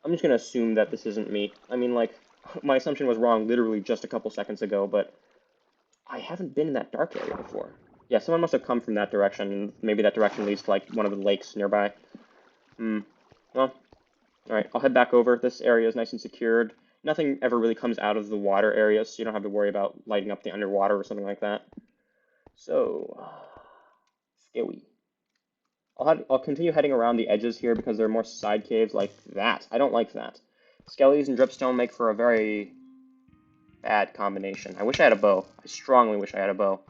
Speaker 1: I'm just gonna assume that this isn't me. I mean, like, my assumption was wrong literally just a couple seconds ago, but I haven't been in that dark area before. Yeah, someone must have come from that direction, and maybe that direction leads to, like, one of the lakes nearby. Well, alright, I'll head back over. This area is nice and secured. Nothing ever really comes out of the water area, so you don't have to worry about lighting up the underwater or something like that. So, scary. I'll continue heading around the edges here because there are more side caves like that. I don't like that. Skellies and dripstone make for a very bad combination. I wish I had a bow. I strongly wish I had a bow.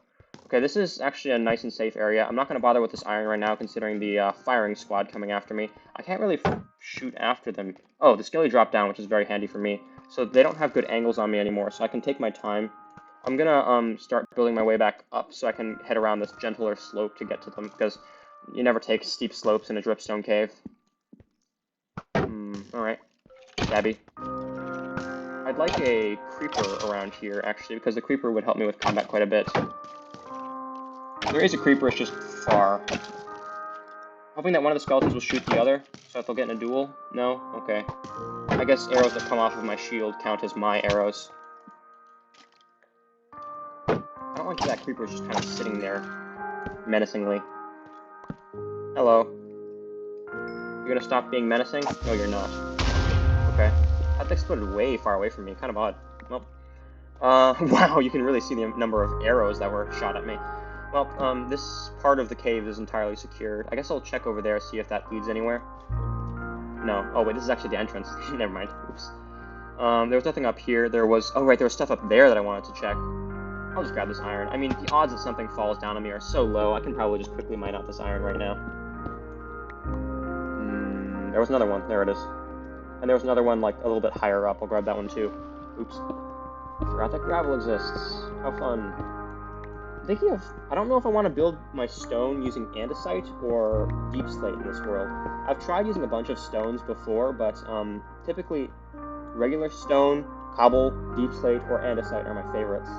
Speaker 1: Okay, this is actually a nice and safe area. I'm not going to bother with this iron right now, considering the firing squad coming after me. I can't really shoot after them. Oh, the skelly dropped down, which is very handy for me. So they don't have good angles on me anymore, so I can take my time. I'm going to start building my way back up so I can head around this gentler slope to get to them, because you never take steep slopes in a dripstone cave. Alright. Stabby. I'd like a creeper around here, actually, because the creeper would help me with combat quite a bit. There is a creeper, it's just far. Hoping that one of the skeletons will shoot the other, so that they'll get in a duel. No? Okay. I guess arrows that come off of my shield count as my arrows. I don't like that creeper just kind of sitting there menacingly. Hello. You're gonna stop being menacing? No, you're not. Okay. That exploded way far away from me. Kind of odd. Well, wow, you can really see the number of arrows that were shot at me. Well, this part of the cave is entirely secured. I guess I'll check over there, see if that leads anywhere. No. Oh, wait, this is actually the entrance. Never mind. Oops. There was nothing up here. There was... Oh, right, there was stuff up there that I wanted to check. I'll just grab this iron. I mean, the odds that something falls down on me are so low, I can probably just quickly mine out this iron right now. There was another one. There it is. And there was another one, like, a little bit higher up. I'll grab that one, too. Oops. Forgot that gravel exists. How fun. Thinking of... I don't know if I want to build my stone using andesite or deep slate in this world. I've tried using a bunch of stones before, but, typically, regular stone, cobble, deep slate, or andesite are my favorites.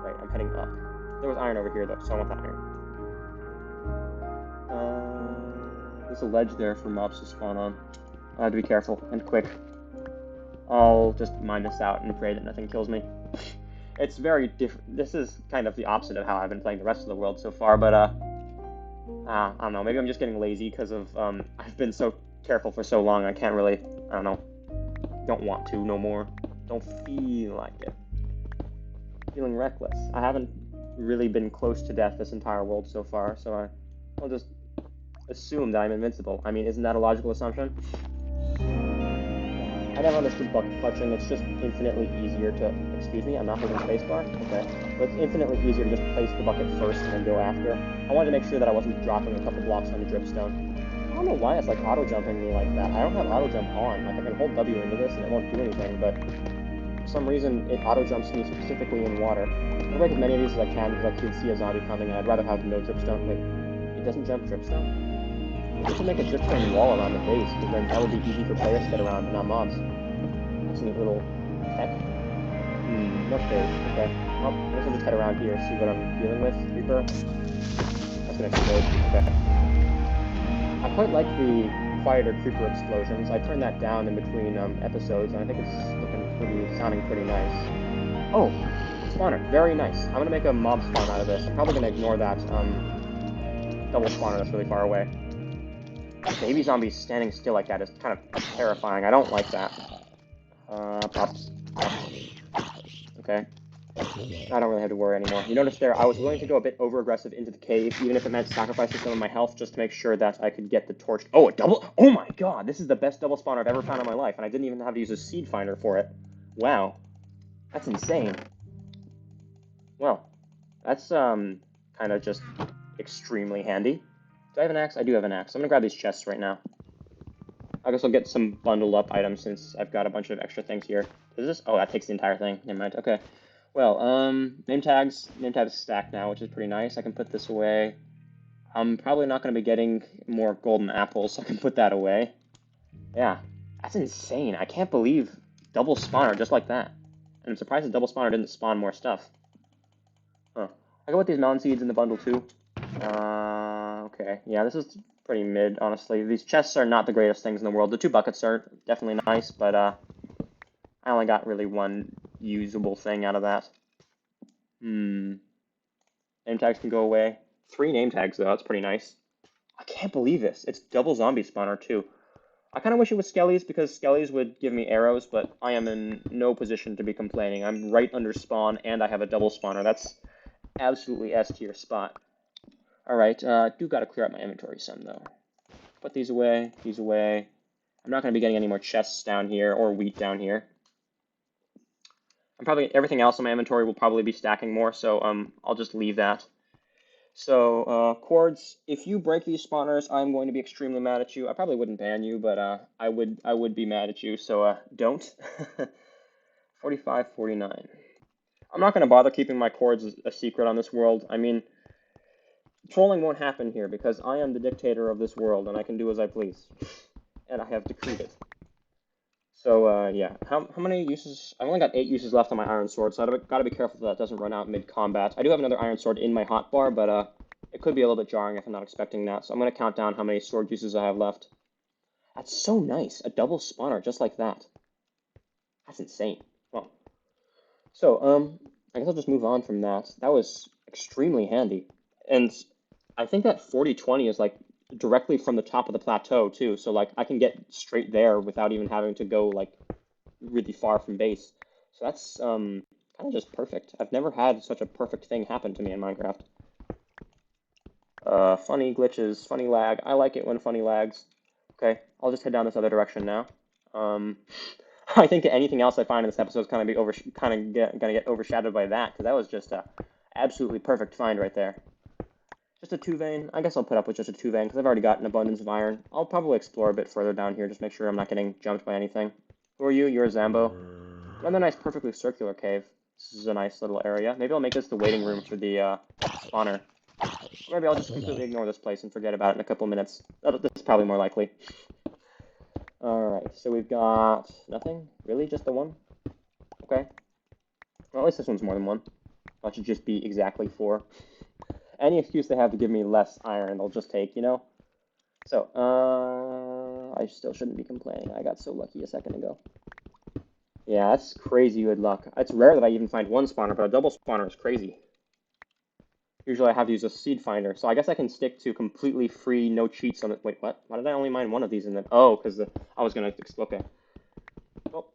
Speaker 1: Right, I'm heading up. There was iron over here, though, so I want that iron. There's a ledge there for mobs to spawn on. I have to be careful and quick. I'll just mine this out and pray that nothing kills me. It's very different. This is kind of the opposite of how I've been playing the rest of the world so far, but, I don't know. Maybe I'm just getting lazy because of, I've been so careful for so long, I can't really, I don't know. Don't want to no more. Don't feel like it. Feeling reckless. I haven't really been close to death this entire world so far, so I'll just assume that I'm invincible. I mean, isn't that a logical assumption? I never understood bucket clutching. It's just infinitely easier to... Excuse me, I'm not holding spacebar? Okay. But it's infinitely easier to just place the bucket first and then go after. I wanted to make sure that I wasn't dropping a couple blocks on the dripstone. I don't know why it's like auto-jumping me like that. I don't have auto-jump on. Like, I can hold W into this and it won't do anything, but... For some reason, it auto-jumps me specifically in water. I'll break as many of these as I can because I can see a zombie coming and I'd rather have no dripstone. Wait, it doesn't jump dripstone? We should make a dripstone wall around the base, because then that would be easy for players to get around, and not mobs. That's a neat little tech. No cave. Okay. Well, I guess I'll just head around here, see what I'm dealing with. Creeper. That's gonna explode. Okay. I quite like the quieter creeper explosions. I turned that down in between episodes, and I think it's sounding pretty nice. Oh! Spawner. Very nice. I'm gonna make a mob spawn out of this. I'm probably gonna ignore that double spawner that's really far away. Baby zombies standing still like that is kind of terrifying. I don't like that. Pops. Okay. I don't really have to worry anymore. You notice there, I was willing to go a bit over-aggressive into the cave, even if it meant sacrificing some of my health just to make sure that I could get the torch. Oh, a double... Oh my god! This is the best double spawner I've ever found in my life, and I didn't even have to use a seed finder for it. Wow. That's insane. Well, that's, kind of just extremely handy. Do I have an axe? I do have an axe. I'm gonna grab these chests right now. I guess I'll get some bundled up items since I've got a bunch of extra things here. Is this? Oh, that takes the entire thing. Never mind. Okay. Well, name tags. Name tag is stacked now, which is pretty nice. I can put this away. I'm probably not going to be getting more golden apples, so I can put that away. Yeah. That's insane. I can't believe double spawner just like that. And I'm surprised the double spawner didn't spawn more stuff. Huh. I can put these melon seeds in the bundle too. Okay. Yeah, this is pretty mid, honestly. These chests are not the greatest things in the world. The 2 buckets are definitely nice, but I only got really one usable thing out of that. Name tags can go away. 3 name tags, though. That's pretty nice. I can't believe this. It's double zombie spawner, too. I kind of wish it was skellies, because skellies would give me arrows, but I am in no position to be complaining. I'm right under spawn, and I have a double spawner. That's absolutely S-tier spot. Alright, do gotta clear out my inventory some, though. Put these away, these away. I'm not gonna be getting any more chests down here, or wheat down here. Everything else in my inventory will probably be stacking more, so, I'll just leave that. So, Cords, if you break these spawners, I'm going to be extremely mad at you. I probably wouldn't ban you, but, I would be mad at you, so, don't. 45, 49. I'm not gonna bother keeping my cords a secret on this world. I mean, trolling won't happen here because I am the dictator of this world and I can do as I please. And I have decreed it. So yeah, how many uses? I've only got 8 uses left on my iron sword, so I've got to be careful that doesn't run out mid combat. I do have another iron sword in my hotbar, but it could be a little bit jarring if I'm not expecting that. So I'm gonna count down how many sword uses I have left. That's so nice, a double spawner just like that. That's insane. Well, so I guess I'll just move on from that. That was extremely handy, and I think that 40-20 is like directly from the top of the plateau too. So like I can get straight there without even having to go like really far from base. So that's kind of just perfect. I've never had such a perfect thing happen to me in Minecraft. Funny glitches, funny lag. I like it when funny lags. Okay, I'll just head down this other direction now. Um, I think anything else I find in this episode is gonna get overshadowed by that because that was just a absolutely perfect find right there. Just a 2 vein. I guess I'll put up with just a 2 vein because I've already got an abundance of iron. I'll probably explore a bit further down here, just make sure I'm not getting jumped by anything. Who are you? You're a Zambo. Another nice, perfectly circular cave. This is a nice little area. Maybe I'll make this the waiting room for the spawner. Or maybe I'll just completely ignore this place and forget about it in a couple of minutes. That's probably more likely. Alright, so we've got nothing? Really? Just the one? Okay. Well, at least this one's more than one. That should just be exactly 4. Any excuse they have to give me less iron, they'll just take, you know? So, I still shouldn't be complaining. I got so lucky a second ago. Yeah, that's crazy good luck. It's rare that I even find one spawner, but a double spawner is crazy. Usually I have to use a seed finder, so I guess I can stick to completely free, no cheats on it. Wait, what? Why did I only mine one of these and then? Oh, because I was gonna. Okay. Oh,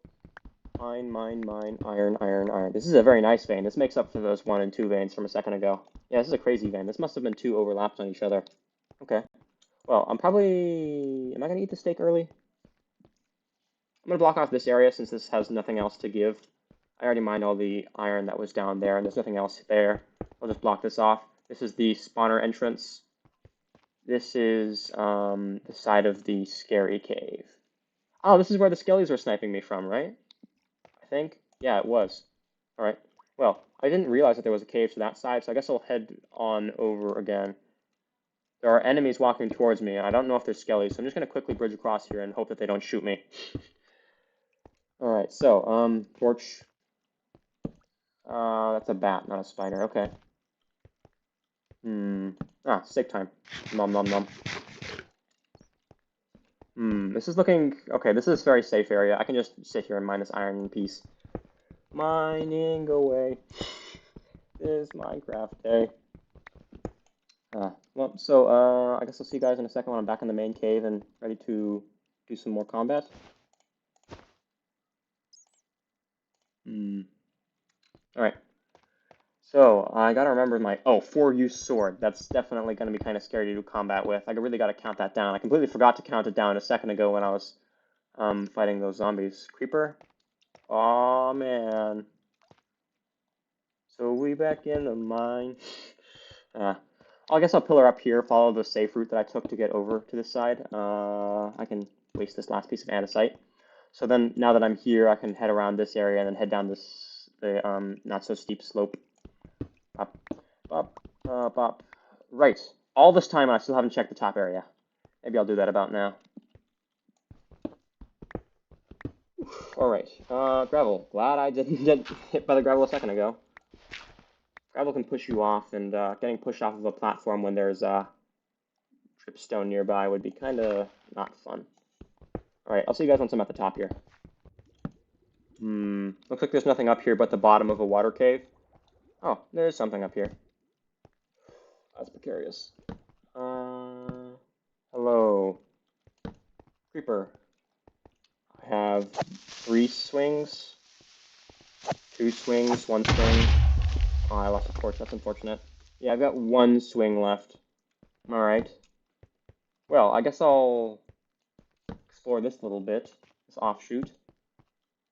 Speaker 1: mine, iron, iron, iron. This is a very nice vein. This makes up for those 1 and 2 veins from a second ago. Yeah, this is a crazy vein. This must have been 2 overlapped on each other. Okay. Well, I'm probably. Am I gonna eat the steak early? I'm gonna block off this area since this has nothing else to give. I already mined all the iron that was down there, and there's nothing else there. I'll just block this off. This is the spawner entrance. This is the side of the scary cave. Oh, this is where the skellies were sniping me from, right? I think. Yeah, it was. All right. Well, I didn't realize that there was a cave to that side, so I guess I'll head on over again. There are enemies walking towards me, and I don't know if they're skellies, so I'm just going to quickly bridge across here and hope that they don't shoot me. All right, so, torch. That's a bat, not a spider. Okay. Steak time. Nom nom nom. This is looking... Okay, this is a very safe area. I can just sit here and mine this iron in peace. Mining away. This Minecraft day. I guess I'll see you guys in a second when I'm back in the main cave and ready to do some more combat. Alright. So, I gotta remember my... Oh, 4-use sword. That's definitely gonna be kind of scary to do combat with. I really gotta count that down. I completely forgot to count it down a second ago when I was fighting those zombies. Creeper? Aw, man. So we back in the mine. I guess I'll pillar up here, follow the safe route that I took to get over to this side. I can waste this last piece of andesite. So then, now that I'm here, I can head around this area and then head down the not so steep slope. Up, up, up, up. Right. All this time, and I still haven't checked the top area. Maybe I'll do that about now. Alright, gravel. Glad I didn't get hit by the gravel a second ago. Gravel can push you off, and getting pushed off of a platform when there's dripstone nearby would be kind of not fun. Alright, I'll see you guys once I'm at the top here. Looks like there's nothing up here but the bottom of a water cave. Oh, there's something up here. That's precarious. Hello. Creeper. I have 3 swings, 2 swings, 1 swing. Oh, I lost a torch. That's unfortunate. Yeah, I've got 1 swing left. Alright. Well, I guess I'll explore this little bit, this offshoot.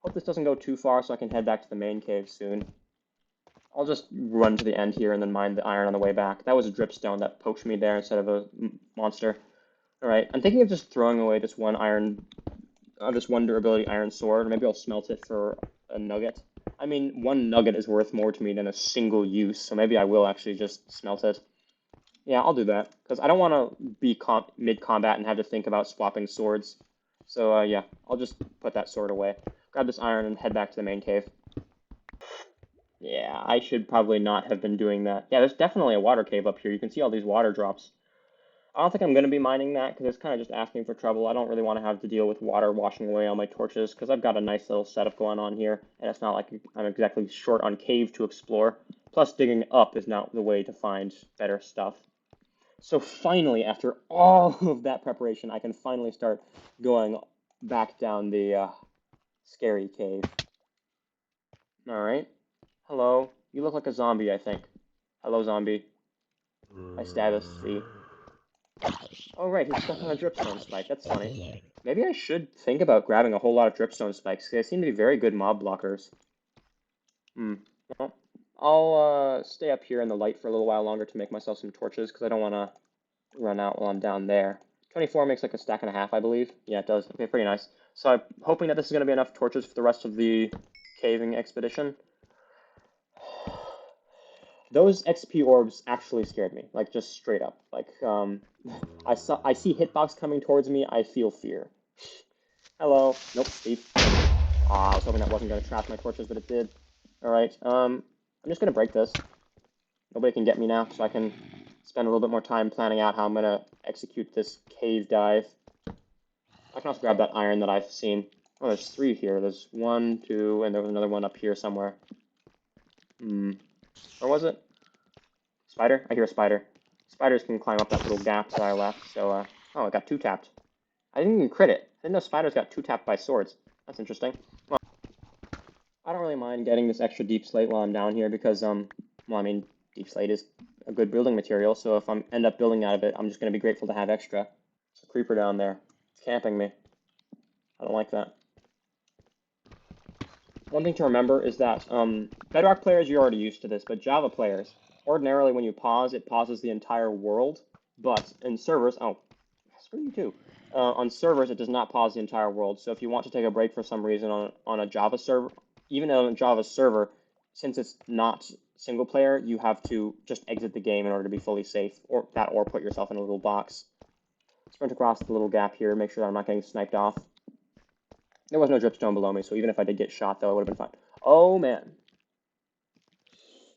Speaker 1: Hope this doesn't go too far so I can head back to the main cave soon. I'll just run to the end here and then mine the iron on the way back. That was a dripstone that poked me there instead of a monster. Alright, I'm thinking of just throwing away this one this 1 durability iron sword. Or maybe I'll smelt it for a nugget. I mean, 1 nugget is worth more to me than a single use, so maybe I will actually just smelt it. Yeah, I'll do that, because I don't want to be mid-combat and have to think about swapping swords. So, yeah, I'll just put that sword away. Grab this iron and head back to the main cave. Yeah, I should probably not have been doing that. Yeah, there's definitely a water cave up here. You can see all these water drops. I don't think I'm going to be mining that because it's kind of just asking for trouble. I don't really want to have to deal with water washing away all my torches because I've got a nice little setup going on here, and it's not like I'm exactly short on cave to explore. Plus, digging up is not the way to find better stuff. So finally, after all of that preparation, I can finally start going back down the scary cave. All right. Hello. You look like a zombie, I think. Hello, zombie. My status, see. Oh, right, he's stuck on a dripstone spike. That's funny. Maybe I should think about grabbing a whole lot of dripstone spikes. They seem to be very good mob blockers. Hmm. Well, I'll stay up here in the light for a little while longer to make myself some torches because I don't want to run out while I'm down there. 24 makes like a stack and a half, I believe. Yeah, it does. Okay, pretty nice. So I'm hoping that this is going to be enough torches for the rest of the caving expedition. Those XP orbs actually scared me, like just straight up. Like, I see hitbox coming towards me, I feel fear. Hello. Nope, Steve. I was hoping that wasn't going to trap my torches, but it did. Alright, I'm just going to break this. Nobody can get me now, so I can spend a little bit more time planning out how I'm going to execute this cave dive. I can also grab that iron that I've seen. Oh, there's 3 here. There's 1, 2, and there was another one up here somewhere. Where was it? Spider? I hear a spider. Spiders can climb up that little gap that I left, so, oh, it got 2-tapped. I didn't even crit it. I didn't know spiders got 2-tapped by swords. That's interesting. Well, I don't really mind getting this extra deep slate while I'm down here because, well, I mean, deep slate is a good building material, so if I end up building out of it, I'm just going to be grateful to have extra. There's a creeper down there. It's camping me. I don't like that. One thing to remember is that Bedrock players, you're already used to this, but Java players, ordinarily when you pause, it pauses the entire world, but in servers, oh, screw you too. On servers, it does not pause the entire world, so if you want to take a break for some reason on a Java server, even on a Java server, since it's not single player, you have to just exit the game in order to be fully safe, or put yourself in a little box. Sprint across the little gap here, make sure that I'm not getting sniped off. There was no dripstone below me, so even if I did get shot, though, it would have been fine. Oh, man.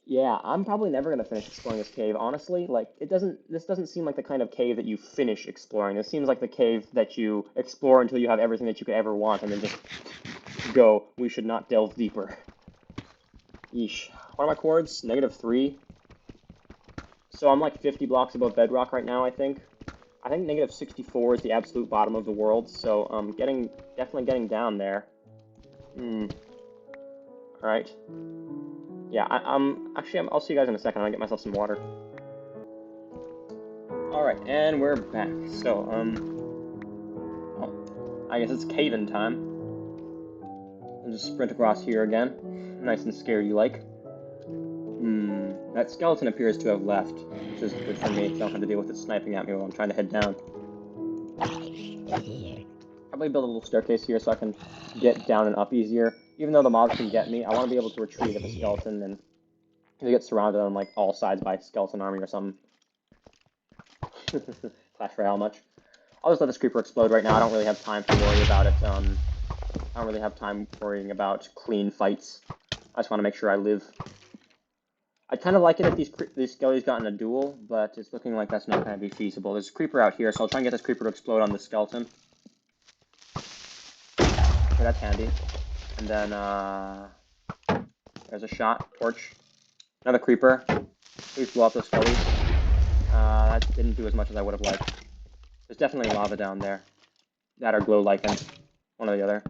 Speaker 1: Yeah, I'm probably never going to finish exploring this cave, honestly. Like, this doesn't seem like the kind of cave that you finish exploring. This seems like the cave that you explore until you have everything that you could ever want, and then just go, we should not delve deeper. Yeesh. What are my coords? -3. So I'm like 50 blocks above bedrock right now, I think. I think -64 is the absolute bottom of the world, so definitely getting down there. Alright. Yeah, I'll see you guys in a second. I'll get myself some water. Alright, and we're back. So, well, I guess it's cave-in time. I'll just sprint across here again. Nice and scary-like. That skeleton appears to have left, which is good for me. Don't have to deal with it sniping at me while I'm trying to head down. Probably build a little staircase here so I can get down and up easier. Even though the mobs can get me, I want to be able to retreat if a skeleton and get surrounded on like all sides by a skeleton army or something. Clash Royale much. I'll just let this creeper explode right now. I don't really have time to worry about it. I don't really have time worrying about clean fights. I just want to make sure I live. I'd kind of like it if these skellies got in a duel, but it's looking like that's not going to be feasible. There's a creeper out here, so I'll try and get this creeper to explode on the skeleton. Okay, that's handy. And then, there's a shot. Torch. Another creeper. Please blow up those skellies. That didn't do as much as I would have liked. There's definitely lava down there. That or glow lichen. One or the other.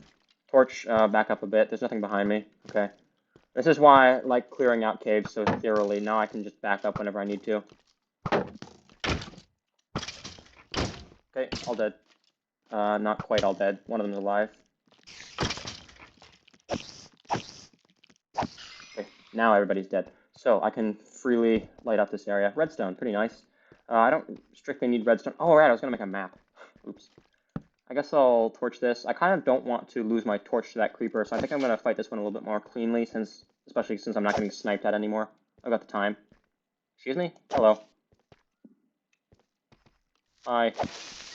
Speaker 1: Torch, back up a bit. There's nothing behind me. Okay. This is why I like clearing out caves so thoroughly. Now I can just back up whenever I need to. Okay, all dead. Not quite all dead. One of them's alive. Okay, now everybody's dead. So I can freely light up this area. Redstone, pretty nice. I don't strictly need redstone. Oh, right, I was gonna make a map. Oops. I guess I'll torch this. I kind of don't want to lose my torch to that creeper, so I think I'm going to fight this one a little bit more cleanly, especially since I'm not getting sniped at anymore. I've got the time. Excuse me? Hello. Hi.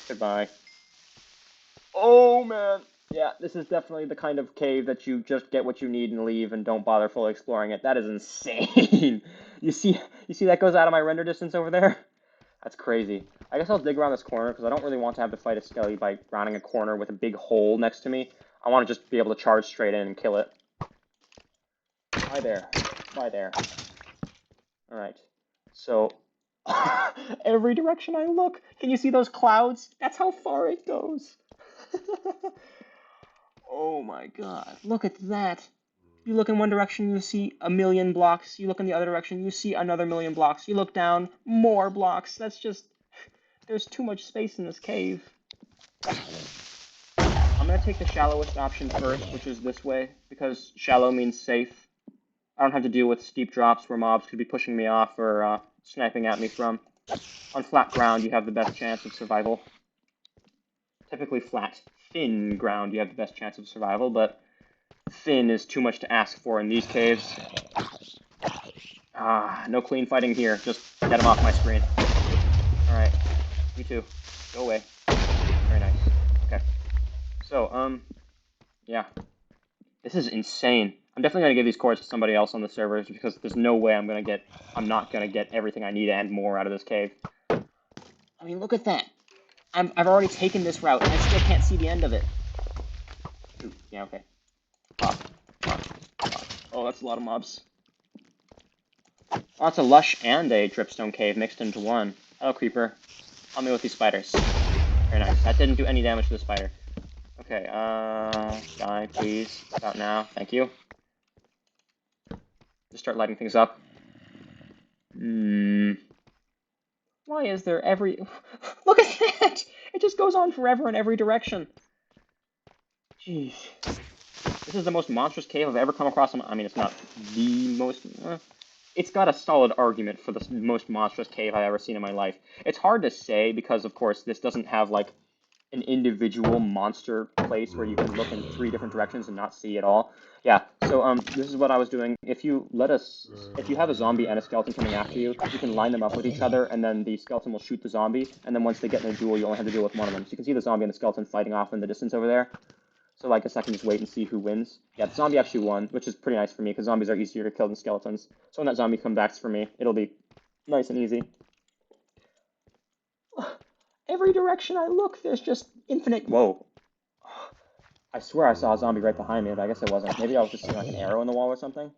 Speaker 1: Goodbye. Oh man. Yeah, this is definitely the kind of cave that you just get what you need and leave and don't bother fully exploring it. That is insane. You see you see that goes out of my render distance over there? That's crazy. I guess I'll dig around this corner because I don't really want to have to fight a skelly by rounding a corner with a big hole next to me. I want to just be able to charge straight in and kill it. Bye there. Bye there. Alright. So, every direction I look, can you see those clouds? That's how far it goes. Oh my god. Look at that. You look in one direction, you see a million blocks. You look in the other direction, you see another million blocks. You look down, more blocks. That's just... There's too much space in this cave. I'm gonna take the shallowest option first, which is this way, because shallow means safe. I don't have to deal with steep drops where mobs could be pushing me off or sniping at me from. On flat ground, you have the best chance of survival. Typically flat, thin ground, you have the best chance of survival, but thin is too much to ask for in these caves. Ah, no clean fighting here. Just get him off my screen. Alright, you too. Go away. Very nice. Okay. So, yeah. This is insane. I'm definitely gonna give these cores to somebody else on the servers because there's no way I'm not gonna get everything I need and more out of this cave. I mean, look at that. I've already taken this route and I still can't see the end of it. Ooh, yeah, okay. Pop, pop, pop. Oh, that's a lot of mobs. Lots of lush and a dripstone cave mixed into one. Hello, creeper. Help me with these spiders. Very nice. That didn't do any damage to the spider. Okay, die, please. About now. Thank you. Just start lighting things up. Why is there every... Look at that! It just goes on forever in every direction. Jeez. This is the most monstrous cave I've ever come across. I mean, it's not the most... it's got a solid argument for the most monstrous cave I've ever seen in my life. It's hard to say because, of course, this doesn't have, like, an individual monster place where you can look in 3 different directions and not see it all. Yeah, so this is what I was doing. If you have a zombie and a skeleton coming after you, you can line them up with each other, and then the skeleton will shoot the zombie, and then once they get in a duel, you only have to deal with one of them. So you can see the zombie and the skeleton fighting off in the distance over there. So I guess I can just wait and see who wins. Yeah, the zombie actually won, which is pretty nice for me, because zombies are easier to kill than skeletons. So when that zombie comes back for me, it'll be nice and easy. Every direction I look, there's just infinite... Whoa. I swear I saw a zombie right behind me, but I guess it wasn't. Maybe I was just seeing like an arrow in the wall or something.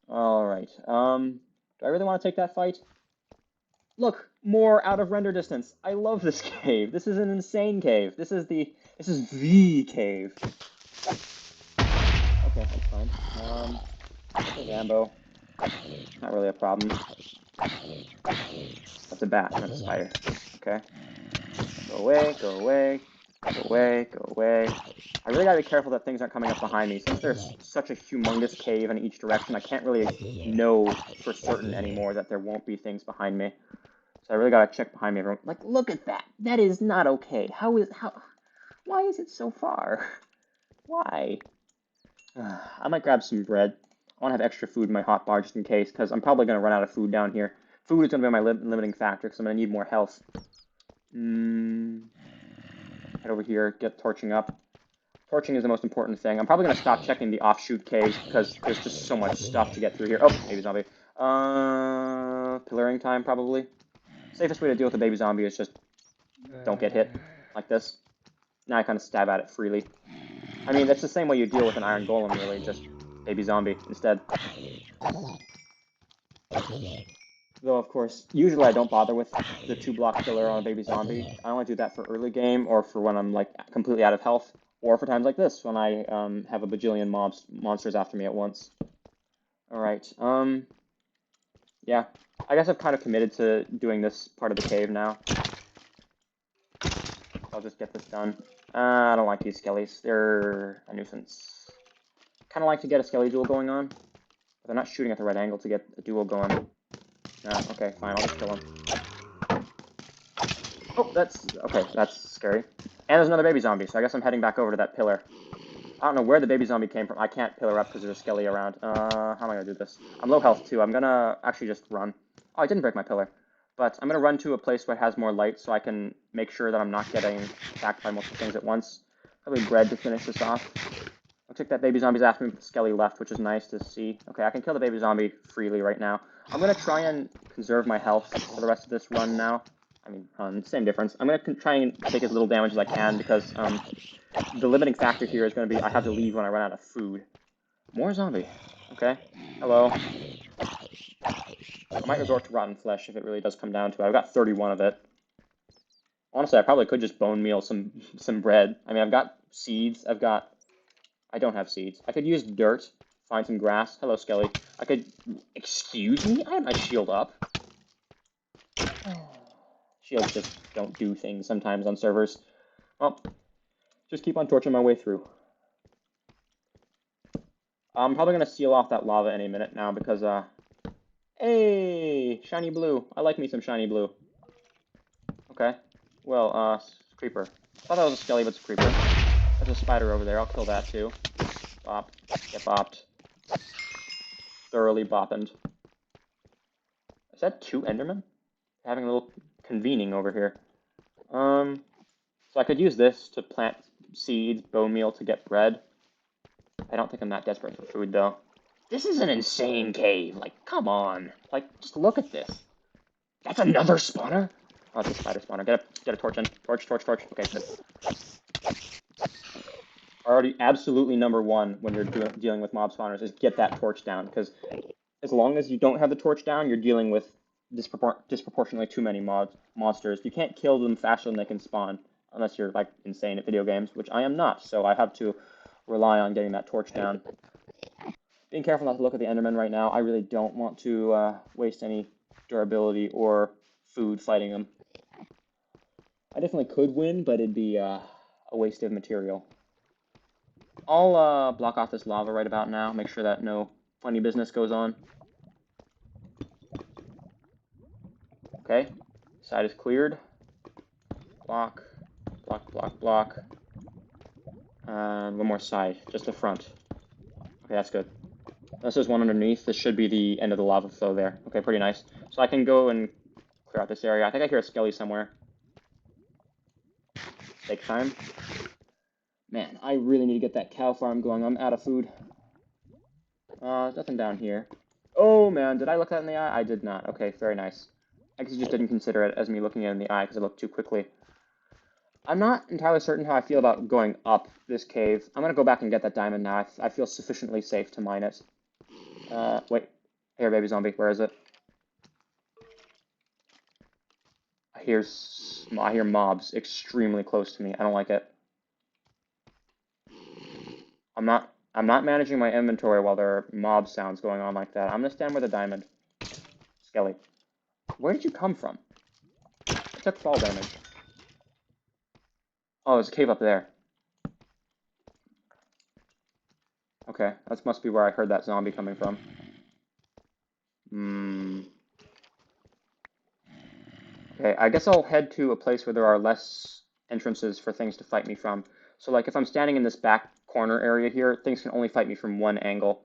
Speaker 1: Alright, do I really want to take that fight? Look, more out of render distance. I love this cave. This is an insane cave. This is the cave. Okay, that's fine. Rambo. Not really a problem. That's a bat, not a spider. Okay. Go away, go away, go away, go away. I really gotta be careful that things aren't coming up behind me. Since there's such a humongous cave in each direction, I can't really know for certain anymore that there won't be things behind me. So I really gotta check behind me. Everyone, like, look at that. That is not okay. Why is it so far? Why? I might grab some bread. I want to have extra food in my hotbar just in case, because I'm probably going to run out of food down here. Food is going to be my limiting factor, because I'm going to need more health. Head over here, get torching up. Torching is the most important thing. I'm probably going to stop checking the offshoot caves, because there's just so much stuff to get through here. Oh, baby zombie. Pillaring time, probably. Safest way to deal with a baby zombie is just don't get hit, like this. Now I kind of stab at it freely. I mean, that's the same way you deal with an iron golem, really, just baby zombie instead. Though, of course, usually I don't bother with the 2-block pillar on a baby zombie. I only do that for early game, or for when I'm, like, completely out of health, or for times like this, when I have a bajillion monsters after me at once. Alright, yeah. I guess I've kind of committed to doing this part of the cave now. I'll just get this done. I don't like these skellies. They're a nuisance. Kind of like to get a skelly duel going on, but they're not shooting at the right angle to get a duel going. No, okay, fine, I'll just kill him. Oh, that's scary. And there's another baby zombie, so I guess I'm heading back over to that pillar. I don't know where the baby zombie came from. I can't pillar up because there's a skelly around. How am I gonna do this? I'm low health too. I'm gonna actually just run. Oh, I didn't break my pillar. But I'm going to run to a place where it has more light so I can make sure that I'm not getting attacked by multiple things at once. Probably bread to finish this off. Looks like that baby zombie's after me, but Skelly left, which is nice to see. Okay, I can kill the baby zombie freely right now. I'm going to try and conserve my health for the rest of this run now. I mean, same difference. I'm going to try and take as little damage as I can because the limiting factor here is going to be I have to leave when I run out of food. More zombie. Okay. Hello. I might resort to rotten flesh if it really does come down to it. I've got 31 of it. Honestly, I probably could just bone meal some bread. I mean, I've got seeds. I don't have seeds. I could use dirt, find some grass. Hello, Skelly. I could... Excuse me? I have my shield up. Shields just don't do things sometimes on servers. Well, just keep on torching my way through. I'm probably going to seal off that lava any minute now because, hey! Shiny blue. I like me some shiny blue. Okay. Well, creeper. I thought that was a Skelly, but it's a creeper. There's a spider over there. I'll kill that too. Bop. Get bopped. Thoroughly boppened. Is that 2 Endermen? Having a little convening over here. So I could use this to plant seeds, bone meal to get bread. I don't think I'm that desperate for food, though. This is an insane cave. Like, come on. Like, just look at this. That's another spawner? Oh, it's a spider spawner. Get a torch in. Torch. Okay, good. Already absolutely number one when you're dealing with mob spawners is get that torch down, because as long as you don't have the torch down, you're dealing with disproportionately too many monsters. You can't kill them faster than they can spawn, unless you're, like, insane at video games, which I am not, so I have to rely on getting that torch down. Being careful not to look at the Enderman right now. I really don't want to waste any durability or food fighting them. I definitely could win, but it'd be a waste of material. I'll block off this lava right about now, make sure that no funny business goes on. Okay, side is cleared. Block. And one more side, just the front. Okay, that's good. Unless there's one underneath, this should be the end of the lava flow there. Okay, pretty nice. So I can go and clear out this area. I think I hear a Skelly somewhere. Take time. Man, I really need to get that cow farm going. I'm out of food. There's nothing down here. Oh, man, did I look that in the eye? I did not. Okay, very nice. I guess you just didn't consider it as me looking it in the eye because I looked too quickly. I'm not entirely certain how I feel about going up this cave. I'm going to go back and get that diamond now. I feel sufficiently safe to mine it. Wait. Here, baby zombie. Where is it? I hear mobs extremely close to me. I don't like it. I'm not managing my inventory while there are mob sounds going on like that. I'm going to stand with a diamond. Skelly. Where did you come from? I took fall damage. Oh, there's a cave up there. Okay, that must be where I heard that zombie coming from. Okay, I guess I'll head to a place where there are less entrances for things to fight me from. So, like, if I'm standing in this back corner area here, things can only fight me from one angle.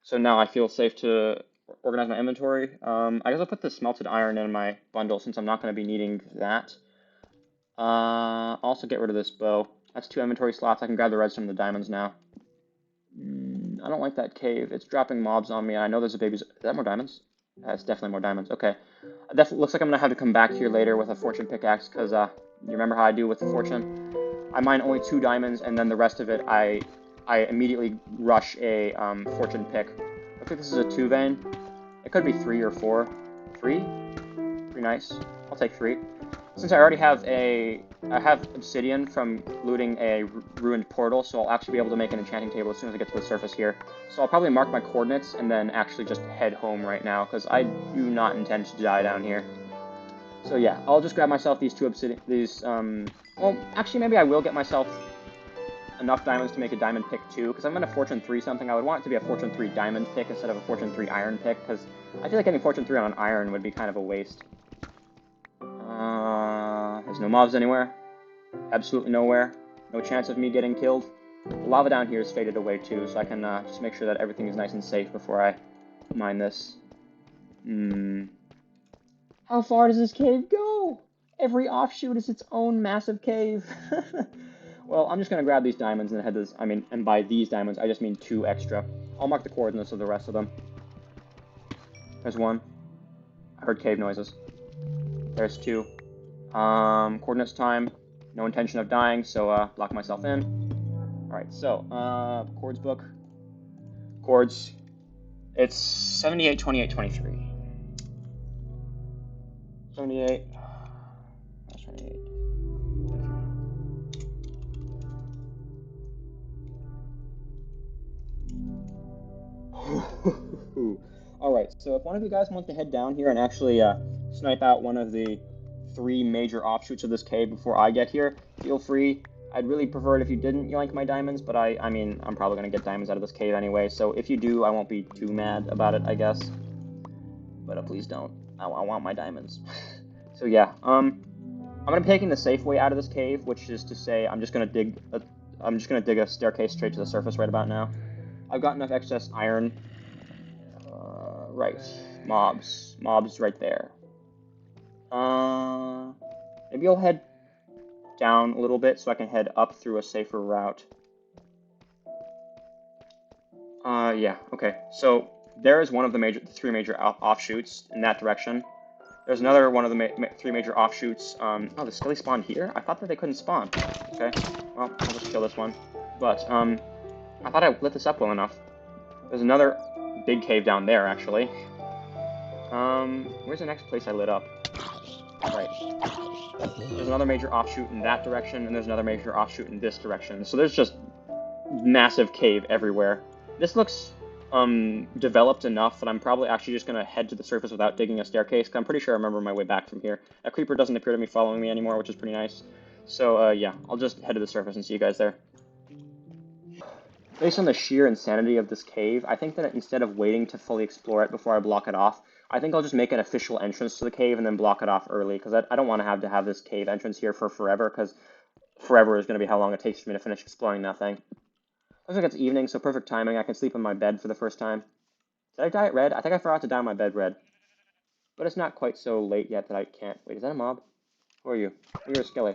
Speaker 1: So now I feel safe to organize my inventory. I guess I'll put the smelted iron in my bundle since I'm not going to be needing that. Also get rid of this bow. That's 2 inventory slots. I can grab the redstone and the diamonds now. I don't like that cave. It's dropping mobs on me. I know there's a baby... Is that more diamonds? That's definitely more diamonds. Okay. It definitely looks like I'm going to have to come back here later with a fortune pickaxe because, you remember how I do with the fortune? I mine only 2 diamonds, and then the rest of it, I immediately rush a fortune pick. Looks like this is a 2 vein. It could be 3 or 4. 3? Pretty nice. I'll take 3. Since I already have I have obsidian from looting a ruined portal, so I'll actually be able to make an enchanting table as soon as I get to the surface here. So I'll probably mark my coordinates and then actually just head home right now, because I do not intend to die down here. So yeah, I'll just grab myself these 2 obsidian, well, actually maybe I will get myself enough diamonds to make a diamond pick too, because I'm going to fortune 3 something. I would want it to be a fortune 3 diamond pick instead of a fortune 3 iron pick, because I feel like getting fortune 3 on an iron would be kind of a waste. There's no mobs anywhere. Absolutely nowhere. No chance of me getting killed. The lava down here is faded away too, so I can just make sure that everything is nice and safe before I mine this. How far does this cave go? Every offshoot is its own massive cave. Well, I'm just gonna grab these diamonds and head this. I mean, and by these diamonds, I just mean 2 extra. I'll mark the coordinates of the rest of them. There's 1. I heard cave noises. There's 2. Coordinates time. No intention of dying, so lock myself in. All right, so chords book. Chords. It's 78, 28, 23. 78. That's 28. All right, so if one of you guys wants to head down here and actually snipe out one of the 3 major offshoots of this cave before I get here, feel free. I'd really prefer it if you didn't yank my diamonds, but I mean, I'm probably going to get diamonds out of this cave anyway, so if you do, I won't be too mad about it, I guess. But please don't. I want my diamonds. So yeah, I'm going to be taking the safe way out of this cave, which is to say I'm just going to dig a staircase straight to the surface right about now. I've got enough excess iron. Right, mobs right there. Maybe I'll head down a little bit so I can head up through a safer route. Yeah, okay. So there is one of the 3 major offshoots in that direction. There's another one of the 3 major offshoots. Oh, the skelly spawned here? I thought that they couldn't spawn. Okay, well, I'll just kill this one. But, I thought I lit this up well enough. There's another big cave down there, actually. Where's the next place I lit up? Right. There's another major offshoot in that direction, and there's another major offshoot in this direction. So there's just massive cave everywhere. This looks developed enough that I'm probably actually just gonna head to the surface without digging a staircase, because I'm pretty sure I remember my way back from here. That creeper doesn't appear to be following me anymore, which is pretty nice. So yeah, I'll just head to the surface and see you guys there. Based on the sheer insanity of this cave, I think that instead of waiting to fully explore it before I block it off, I think I'll just make an official entrance to the cave and then block it off early, because I don't want to have this cave entrance here for forever, because forever is going to be how long it takes for me to finish exploring that thing. Looks like it's evening, so perfect timing. I can sleep in my bed for the first time. Did I dye it red? I think I forgot to dye my bed red. But it's not quite so late yet that I can't. Wait, is that a mob? Who are you? Oh, you're a skelly.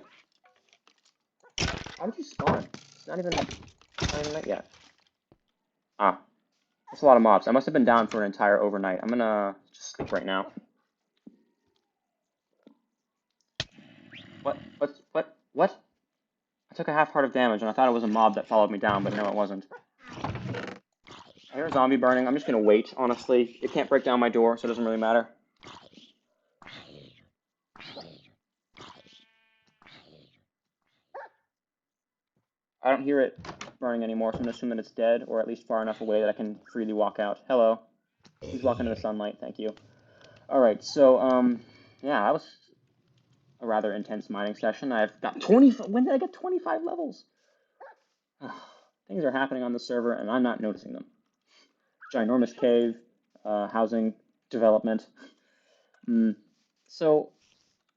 Speaker 1: How did you spawn? It's not even night yet. Ah, that's a lot of mobs. I must have been down for an entire overnight. I'm gonna just sleep right now. What? I took a half heart of damage and I thought it was a mob that followed me down, but no, it wasn't. I hear a zombie burning. I'm just gonna wait, honestly. It can't break down my door, so it doesn't really matter. I don't hear it burning anymore, so I'm gonna assume that it's dead, or at least far enough away that I can freely walk out. Hello. Please walk into the sunlight, thank you. Alright, so, yeah, that was a rather intense mining session. I've got 20. When did I get 25 levels? Things are happening on the server, and I'm not noticing them. Ginormous cave, housing development. So,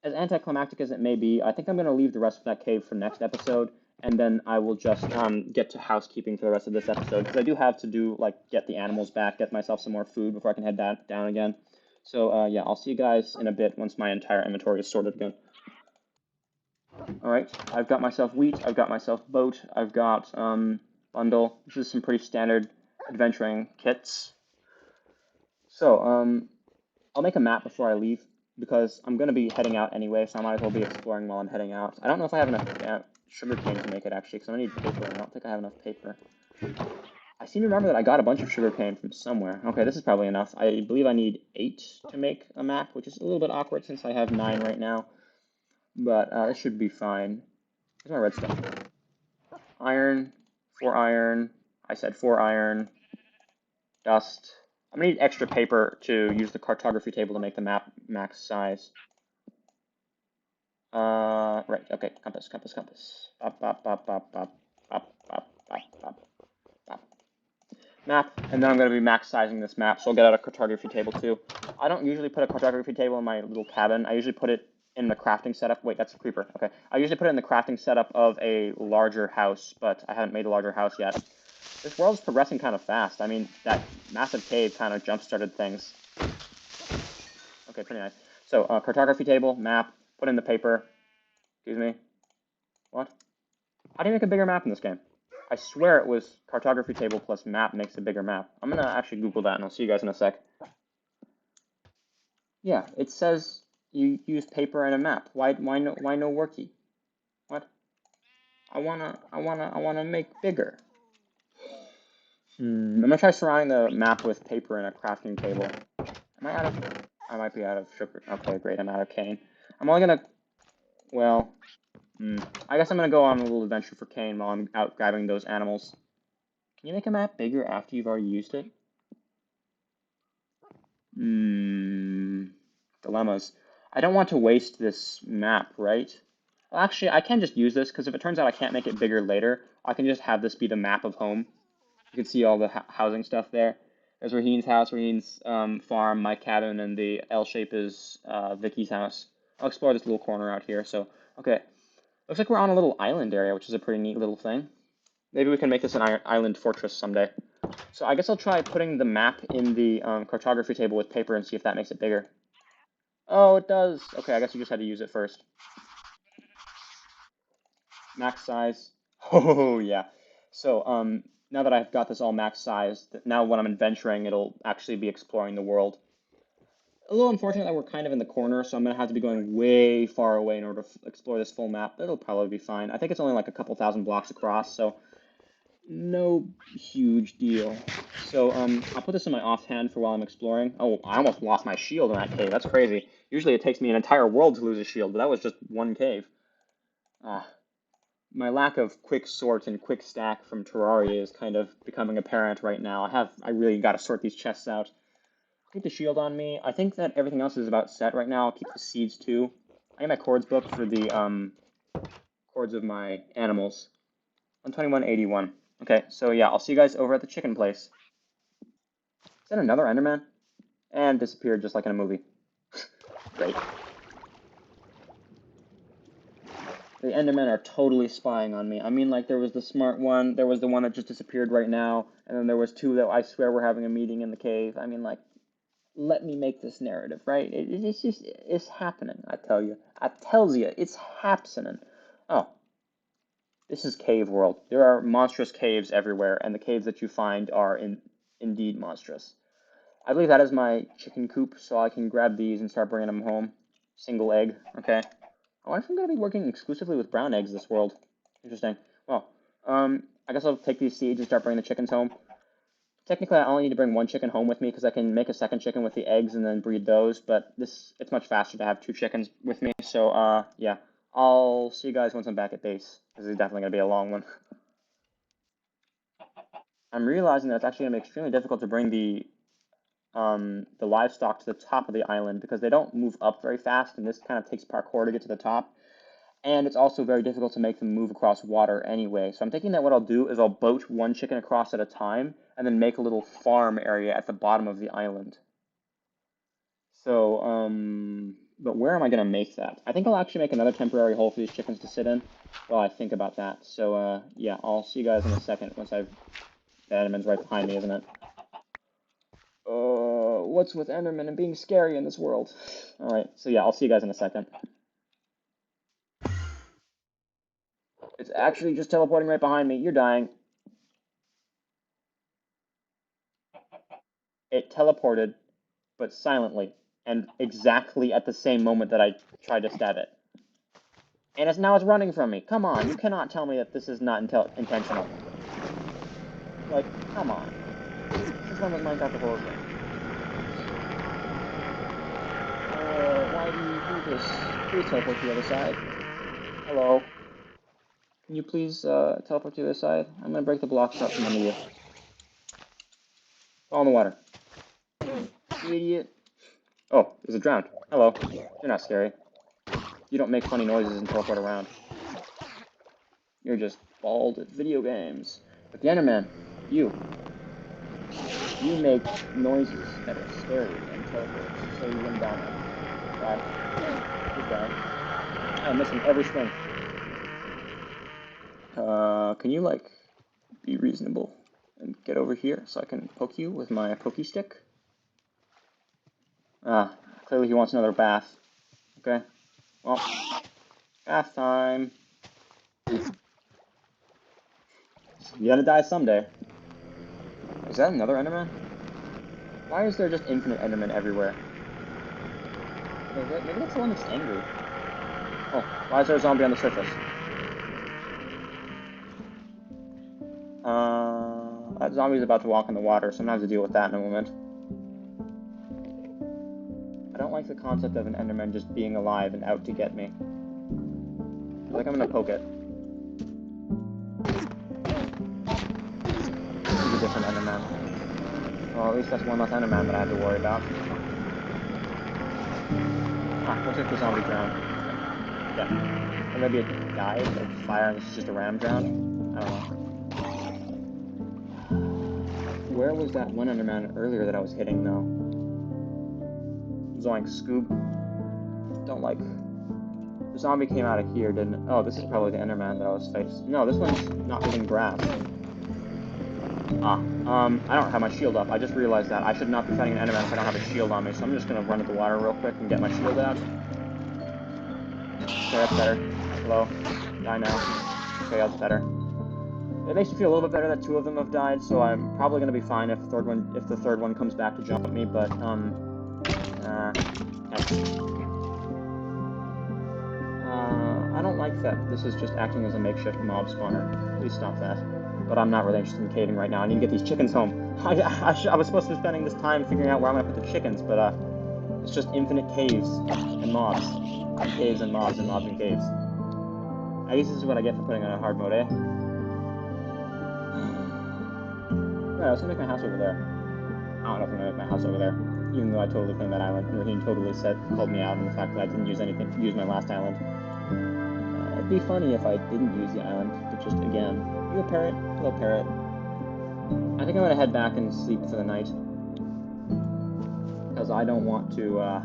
Speaker 1: as anticlimactic as it may be, I think I'm going to leave the rest of that cave for next episode, and then I will just get to housekeeping for the rest of this episode, because I do have to do, like, get the animals back, get myself some more food before I can head down again. So, yeah, I'll see you guys in a bit once my entire inventory is sorted again. Alright, I've got myself wheat, I've got myself boat, I've got bundle. This is some pretty standard adventuring kits. So, I'll make a map before I leave, because I'm going to be heading out anyway, so I might as well be exploring while I'm heading out. I don't know if I have enough sugar cane to make it, actually, because I'm going to need paper, and I don't think I have enough paper. I seem to remember that I got a bunch of sugar cane from somewhere. Okay, this is probably enough. I believe I need 8 to make a map, which is a little bit awkward since I have 9 right now. But this should be fine. Where's my redstone? Iron, 4 iron. I said 4 iron. Dust. I'm gonna need extra paper to use the cartography table to make the map max size. Right, okay, compass. Bop, bop, bop, bop, bop, bop, bop, bop, bop, bop. Map, and then I'm gonna be max sizing this map, so I'll get out a cartography table too. I don't usually put a cartography table in my little cabin. I usually put it in the crafting setup. Wait, that's a creeper. Okay, I usually put it in the crafting setup of a larger house, but I haven't made a larger house yet. This world's progressing kind of fast. I mean, that massive cave kind of jump-started things. Okay, pretty nice. So, cartography table, map, put in the paper. Excuse me. What? How do you make a bigger map in this game? I swear it was cartography table plus map makes a bigger map. I'm gonna actually Google that and I'll see you guys in a sec. Yeah, it says you use paper and a map. Why no worky? What? I wanna make bigger. I'm gonna try surrounding the map with paper and a crafting table. Am I out of? I might be out of sugar. Okay, great. I'm out of cane. I'm only gonna. Well, I guess I'm gonna go on a little adventure for cane while I'm out grabbing those animals. Can you make a map bigger after you've already used it? Dilemmas. I don't want to waste this map, right? Well, actually, I can just use this because if it turns out I can't make it bigger later, I can just have this be the map of home. You can see all the housing stuff there. There's Raheen's house, Raheen's farm, my cabin, and the L shape is Vicky's house. I'll explore this little corner out here. So, okay. Looks like we're on a little island area, which is a pretty neat little thing. Maybe we can make this an island fortress someday. So I guess I'll try putting the map in the cartography table with paper and see if that makes it bigger. Oh, it does. Okay, I guess you just had to use it first. Max size. Oh, yeah. So, now that I've got this all max sized, now when I'm adventuring, it'll actually be exploring the world. A little unfortunate that we're kind of in the corner, so I'm going to have to be going way far away in order to explore this full map. It'll probably be fine. I think it's only like a couple thousand blocks across, so no huge deal. So, I'll put this in my offhand for while I'm exploring. Oh, I almost lost my shield in that cave. That's crazy. Usually it takes me an entire world to lose a shield, but that was just one cave. Ah, my lack of quick sort and quick stack from Terraria is kind of becoming apparent right now. I really got to sort these chests out. Keep the shield on me. I think that everything else is about set right now. I'll keep the seeds too. I got my chords book for the chords of my animals. 121.81. Okay, so yeah, I'll see you guys over at the chicken place. Is that another Enderman? And disappeared just like in a movie. Great. The Endermen are totally spying on me. I mean, like, there was the smart one, there was the one that just disappeared right now, and then there was two that I swear were having a meeting in the cave. I mean, like, let me make this narrative, right? It's just, it's happening, I tell you. I tells you, it's happening. Oh, this is Cave World. There are monstrous caves everywhere, and the caves that you find are indeed monstrous. I believe that is my chicken coop, so I can grab these and start bringing them home. Single egg, okay. I wonder if I'm going to be working exclusively with brown eggs this world. Interesting. Well, I guess I'll take these seeds and start bringing the chickens home. Technically, I only need to bring one chicken home with me because I can make a second chicken with the eggs and then breed those, but it's much faster to have two chickens with me. So, yeah. I'll see you guys once I'm back at base. This is definitely going to be a long one. I'm realizing that it's actually going to be extremely difficult to bring the livestock to the top of the island because they don't move up very fast, and this kind of takes parkour to get to the top. And it's also very difficult to make them move across water anyway. So I'm thinking that what I'll do is I'll boat one chicken across at a time and then make a little farm area at the bottom of the island. So, but where am I going to make that? I think I'll actually make another temporary hole for these chickens to sit in while I think about that. So, yeah, I'll see you guys in a second once I've... The Enderman's right behind me, isn't it? What's with Enderman and being scary in this world? Alright, so yeah, I'll see you guys in a second. It's actually just teleporting right behind me. You're dying. It teleported, but silently, and exactly at the same moment that I tried to stab it. And now it's running from me. Come on, you cannot tell me that this is not intentional. Like, come on. This one was Minecraft the horror game. Why do you do this? Please teleport to the other side. Hello. Can you please teleport to the other side? I'm gonna break the blocks up from under you. Fall in the water. Idiot. Oh, there's a drowned. Hello. You're not scary. You don't make funny noises and teleport around. You're just bald at video games. But the Enderman, you make noises that are scary and teleport, so you wouldn't die now. Die. Just die. I'm missing every swing. Can you, like, be reasonable and get over here so I can poke you with my pokey stick? Ah, Clearly he wants another bath. Okay. Well, bath time. You gotta die someday. Is that another Enderman? Why is there just infinite Endermen everywhere? Maybe that's the one that's angry. Oh, why is there a zombie on the surface? That zombie's about to walk in the water, so I'm gonna have to deal with that in a moment. I don't like the concept of an Enderman just being alive and out to get me. I feel like I'm gonna poke it. This is a different Enderman. Well, at least that's one less Enderman that I have to worry about. Ah, looks like the zombie drowned. Yeah. Or maybe it died of fire and this is just a ram drowned. I don't know. Where was that one Enderman earlier that I was hitting, though? Zoink, Scoob. Don't like... The zombie came out of here, didn't it? Oh, this is probably the Enderman that I was facing. No, this one's not hitting grass. I don't have my shield up. I just realized that. I should not be fighting an Enderman if I don't have a shield on me, so I'm just gonna run to the water real quick and get my shield out. Okay, that's better. Hello. Die now. Okay, that's better. It makes me feel a little bit better that 2 of them have died, so I'm probably gonna be fine if the third one comes back to jump me, but, I don't like that this is just acting as a makeshift mob spawner. Please stop that. But I'm not really interested in caving right now. I need to get these chickens home. I was supposed to be spending this time figuring out where I'm gonna put the chickens, but, it's just infinite caves and mobs. And caves and mobs and mobs and caves. I guess this is what I get for putting on a hard mode, eh? Right, I was gonna make my house over there. I don't know if I'm gonna make my house over there. Even though I totally claimed that island. Raheem totally called me out on the fact that I didn't use my last island. It'd be funny if I didn't use the island, but just again. You a parrot? Hello, parrot. I think I'm gonna head back and sleep for the night. Because I don't want to,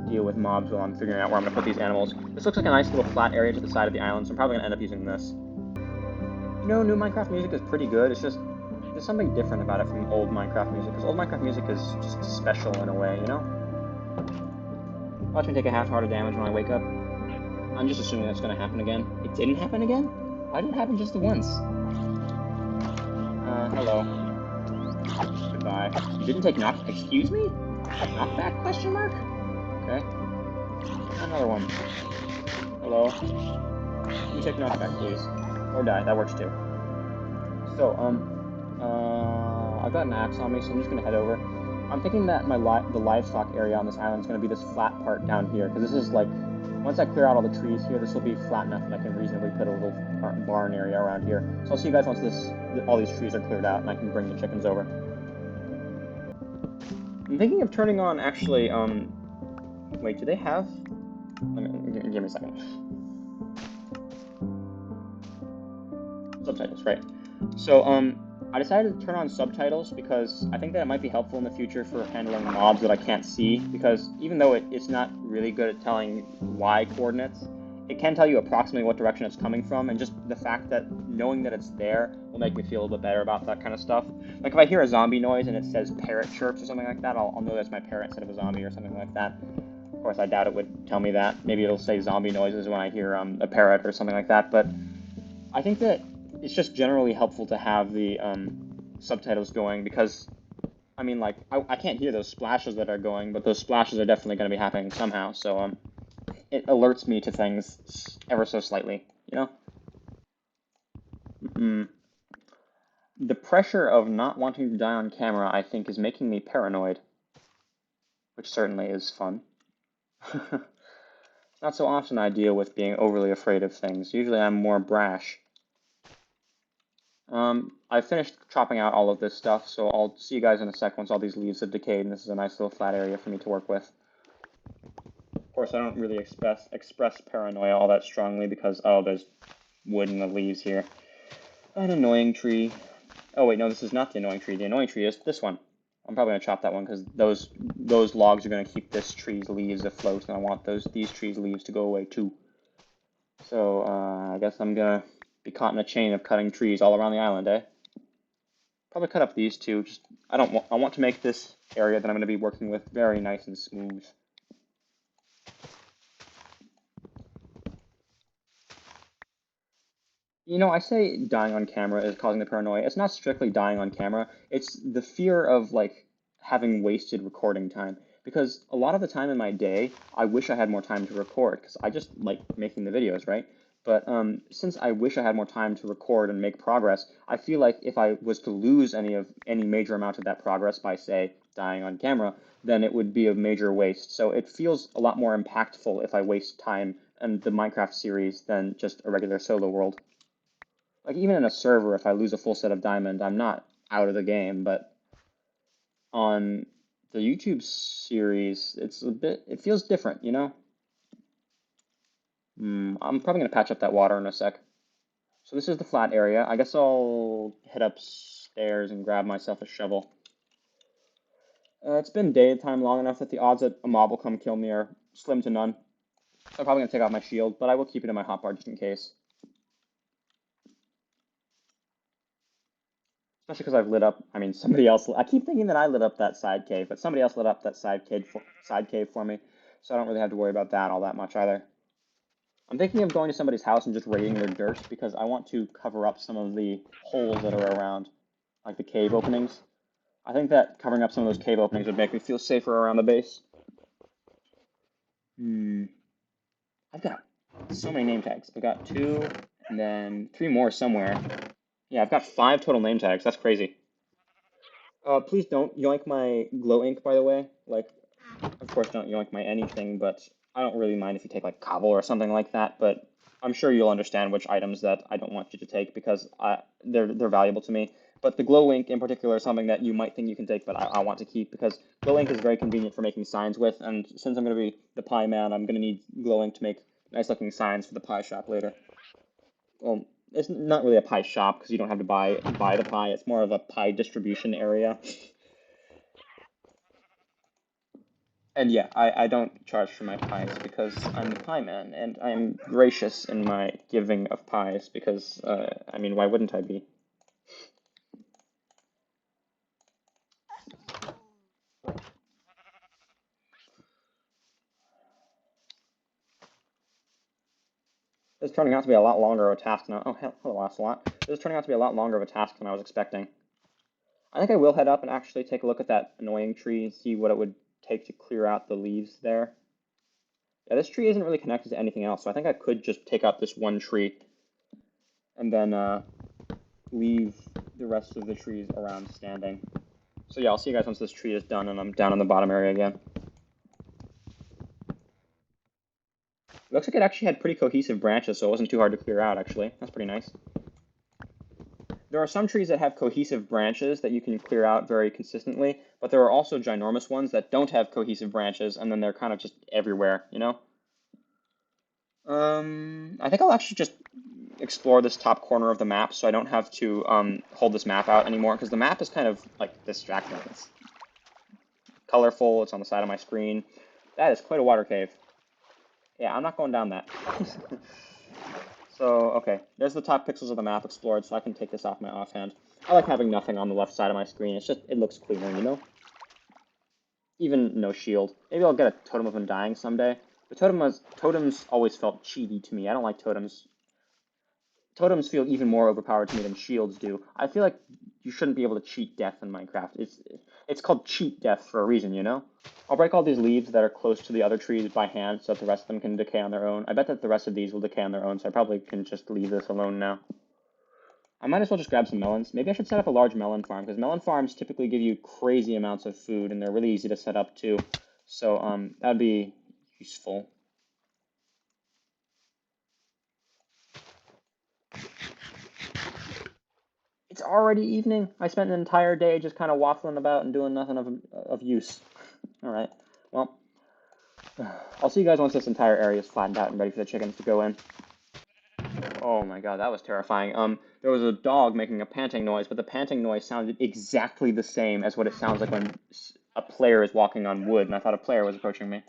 Speaker 1: deal with mobs while I'm figuring out where I'm gonna put these animals. This looks like a nice little flat area to the side of the island, so I'm probably gonna end up using this. You know, new Minecraft music is pretty good. It's just, there's something different about it from old Minecraft music, because old Minecraft music is just special in a way, you know? Watch me take a half heart of damage when I wake up. I'm just assuming that's gonna happen again. It didn't happen again? Why did it happen just the once? Hello. Goodbye. You didn't take excuse me? Knockback, question mark? Okay. Another one. Hello. You take knockback, please. Or die, that works too. So, I've got an axe on me, so I'm just gonna head over. I'm thinking that the livestock area on this island is gonna be this flat part down here, because this is like, once I clear out all the trees here, this will be flat enough that I can reasonably put a little barn area around here. So I'll see you guys once all these trees are cleared out and I can bring the chickens over. I'm thinking of turning on, actually, wait, do they have... Give me a second. Subtitles, right. So, I decided to turn on subtitles because I think that it might be helpful in the future for handling mobs that I can't see, because even though it's not really good at telling Y coordinates, it can tell you approximately what direction it's coming from, and just the fact that knowing that it's there will make me feel a little bit better about that kind of stuff. Like if I hear a zombie noise and it says parrot chirps or something like that, I'll know that's my parrot instead of a zombie or something like that. Of course, I doubt it would tell me that. Maybe it'll say zombie noises when I hear a parrot or something like that, but I think that it's just generally helpful to have the subtitles going, because, I mean, like, I can't hear those splashes that are going, but those splashes are definitely going to be happening somehow, so it alerts me to things ever so slightly, you know? The pressure of not wanting to die on camera, I think, is making me paranoid, which certainly is fun. Not so often I deal with being overly afraid of things. Usually I'm more brash. I finished chopping out all of this stuff, so I'll see you guys in a sec once all these leaves have decayed, and this is a nice little flat area for me to work with. Of course, I don't really express paranoia all that strongly because, oh, there's wood in the leaves here. An annoying tree. Oh wait, no, this is not the annoying tree. The annoying tree is this one. I'm probably going to chop that one because those logs are going to keep this tree's leaves afloat, and I want these trees' leaves to go away too. So, I guess I'm going to be caught in a chain of cutting trees all around the island, eh? Probably cut up these two. Just I want to make this area that I'm going to be working with very nice and smooth. You know, I say dying on camera is causing the paranoia. It's not strictly dying on camera. It's the fear of like having wasted recording time. Because a lot of the time in my day, I wish I had more time to record because I just like making the videos, right? But since I wish I had more time to record and make progress, I feel like if I was to lose any major amount of that progress by, say, dying on camera, then it would be a major waste. So it feels a lot more impactful if I waste time in the Minecraft series than just a regular solo world. Like even in a server, if I lose a full set of diamond, I'm not out of the game. But on the YouTube series, it feels different, you know? I'm probably gonna patch up that water in a sec. So this is the flat area. I guess I'll head upstairs and grab myself a shovel. It's been daytime long enough that the odds that a mob will come kill me are slim to none. So I'm probably gonna take off my shield, but I will keep it in my hotbar just in case. Especially because I've lit up, I mean, somebody else, I keep thinking that I lit up that side cave, but somebody else lit up that side cave for me, so I don't really have to worry about that all that much either. I'm thinking of going to somebody's house and just raiding their dirt because I want to cover up some of the holes that are around, like the cave openings. I think that covering up some of those cave openings would make me feel safer around the base. Hmm. I've got so many name tags. I've got 2, and then 3 more somewhere. Yeah, I've got 5 total name tags. That's crazy. Please don't yoink my glow ink, by the way. Like, of course, don't yoink my anything, but I don't really mind if you take like cobble or something like that. But I'm sure you'll understand which items that I don't want you to take because they're valuable to me. But the glow ink in particular is something that you might think you can take, but I want to keep because glow ink is very convenient for making signs with. And since I'm going to be the pie man, I'm going to need glow ink to make nice looking signs for the pie shop later. Well, it's not really a pie shop because you don't have to buy the pie. It's more of a pie distribution area. And yeah, I don't charge for my pies because I'm the pie man and I'm gracious in my giving of pies because, I mean, why wouldn't I be? This is turning out to be a lot longer of a task than oh, hell, hello, Ocelot. This is turning out to be a lot longer of a task than I was expecting. I think I will head up and actually take a look at that annoying tree and see what it would take to clear out the leaves there. Yeah, this tree isn't really connected to anything else, so I think I could just take out this one tree and then leave the rest of the trees around standing. So yeah, I'll see you guys once this tree is done and I'm down in the bottom area again. It looks like it actually had pretty cohesive branches, so it wasn't too hard to clear out, actually. That's pretty nice. There are some trees that have cohesive branches that you can clear out very consistently, but there are also ginormous ones that don't have cohesive branches, and then they're kind of just everywhere, you know? I think I'll actually just explore this top corner of the map so I don't have to hold this map out anymore, because the map is kind of, like, distracting. It's colorful, it's on the side of my screen. That is quite a water cave. Yeah, I'm not going down that. So, okay, there's the top pixels of the map explored, so I can take this off my offhand. I like having nothing on the left side of my screen. It's just, it looks cleaner, you know? Even no shield. Maybe I'll get a Totem of Undying someday. But totems always felt cheaty to me. I don't like totems. Totems feel even more overpowered to me than shields do. I feel like you shouldn't be able to cheat death in Minecraft. It's called cheat death for a reason, you know? I'll break all these leaves that are close to the other trees by hand so that the rest of them can decay on their own. I bet that the rest of these will decay on their own, so I probably can just leave this alone now. I might as well just grab some melons. Maybe I should set up a large melon farm, because melon farms typically give you crazy amounts of food, and they're really easy to set up too. So, that'd be useful. It's already evening. I spent an entire day just kind of waffling about and doing nothing of use. All right. Well, I'll see you guys once this entire area is flattened out and ready for the chickens to go in. Oh my god, that was terrifying. There was a dog making a panting noise, but the panting noise sounded exactly the same as what it sounds like when a player is walking on wood, and I thought a player was approaching me.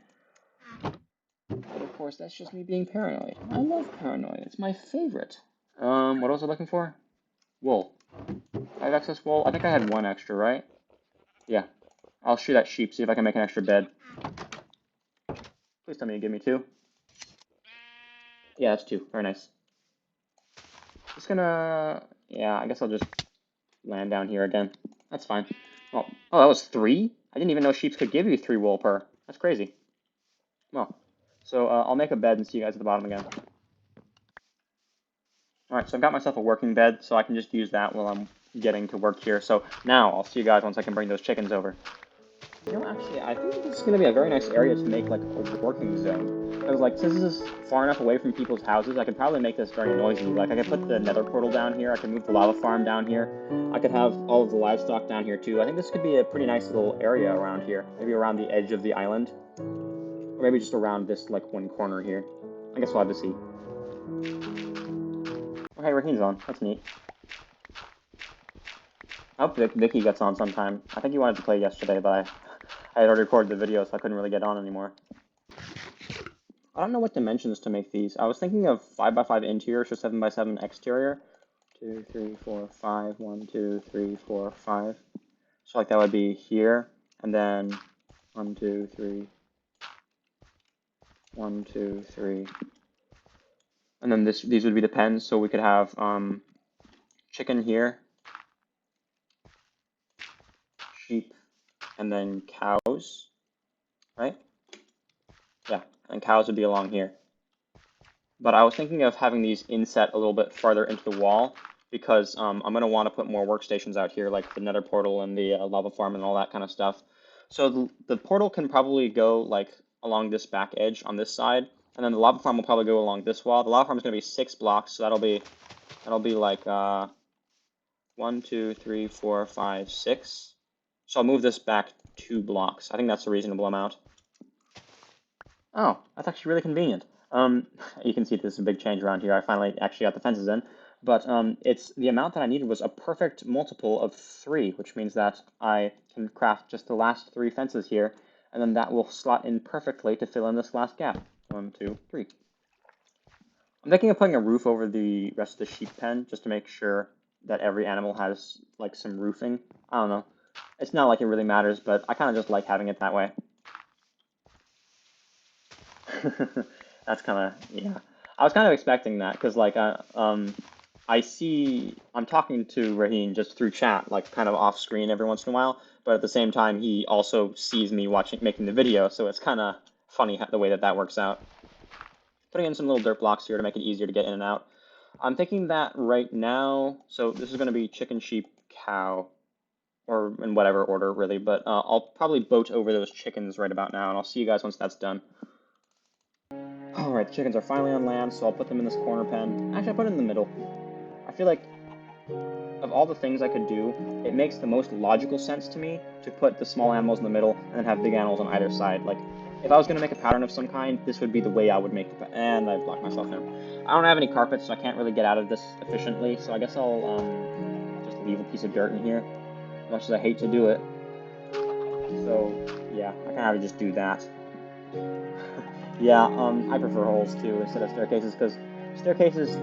Speaker 1: But of course, that's just me being paranoid. I love paranoia. It's my favorite. What else was I looking for? Wool. I have excess wool. I think I had one extra, right? Yeah. I'll shoot at sheep, see if I can make an extra bed. Please tell me you give me two. Yeah, that's two. Very nice. Just gonna... Yeah, I guess I'll just land down here again. That's fine. Oh, that was three? I didn't even know sheep could give you three wool per. That's crazy. Well, so I'll make a bed and see you guys at the bottom again. Alright, so I've got myself a working bed, so I can just use that while I'm getting to work here. So now I'll see you guys once I can bring those chickens over. You know, actually, I think this is going to be a very nice area to make, like, a working zone. Because, like, since this is far enough away from people's houses, I could probably make this very noisy. Like, I could put the nether portal down here, I could move the lava farm down here, I could have all of the livestock down here, too. I think this could be a pretty nice little area around here. Maybe around the edge of the island. Or maybe just around this, like, one corner here. I guess we'll have to see. Oh, hey, Raheem's on. That's neat. I hope Vicky gets on sometime. I think he wanted to play yesterday, but I had already recorded the video, so I couldn't really get on anymore. I don't know what dimensions to make these. I was thinking of 5x5 interior to 7x7 exterior. 2, 3, 4, 5. 1, 2, 3, 4, 5. So like that would be here, and then 1, 2, 3. 1, 2, 3. And then these would be the pens, so we could have chicken here, sheep, and then cows, right? Yeah, and cows would be along here. But I was thinking of having these inset a little bit farther into the wall because I'm going to want to put more workstations out here, like the nether portal and the lava farm and all that kind of stuff. So the portal can probably go like along this back edge on this side, and then the lava farm will probably go along this wall. The lava farm is going to be 6 blocks, so that'll be like 1, 2, 3, 4, 5, 6. So I'll move this back 2 blocks. I think that's a reasonable amount. Oh, that's actually really convenient. You can see this is a big change around here. I finally actually got the fences in, but it's the amount that I needed was a perfect multiple of 3, which means that I can craft just the last 3 fences here, and then that will slot in perfectly to fill in this last gap. 1, 2, 3. I'm thinking of putting a roof over the rest of the sheep pen just to make sure that every animal has like some roofing. I don't know. It's not like it really matters, but I kind of just like having it that way. That's kind of, yeah. I was kind of expecting that because, like, I'm talking to Raheem just through chat, like, kind of off screen every once in a while, but at the same time, he also sees me making the video, so it's kind of funny the way that works out. Putting in some little dirt blocks here to make it easier to get in and out. I'm thinking that right now, so this is going to be chicken, sheep, cow, or in whatever order, really, but I'll probably boat over those chickens right about now, and I'll see you guys once that's done. Alright, the chickens are finally on land, so I'll put them in this corner pen. Actually, I'll put it in the middle. I feel like, of all the things I could do, it makes the most logical sense to me to put the small animals in the middle and then have big animals on either side. Like, if I was going to make a pattern of some kind, this would be the way I would make the pattern. And I blocked myself in. I don't have any carpets, so I can't really get out of this efficiently, so I guess I'll just leave a piece of dirt in here, as much as I hate to do it. So, yeah, I can have to just do that. Yeah, I prefer holes too instead of staircases because staircases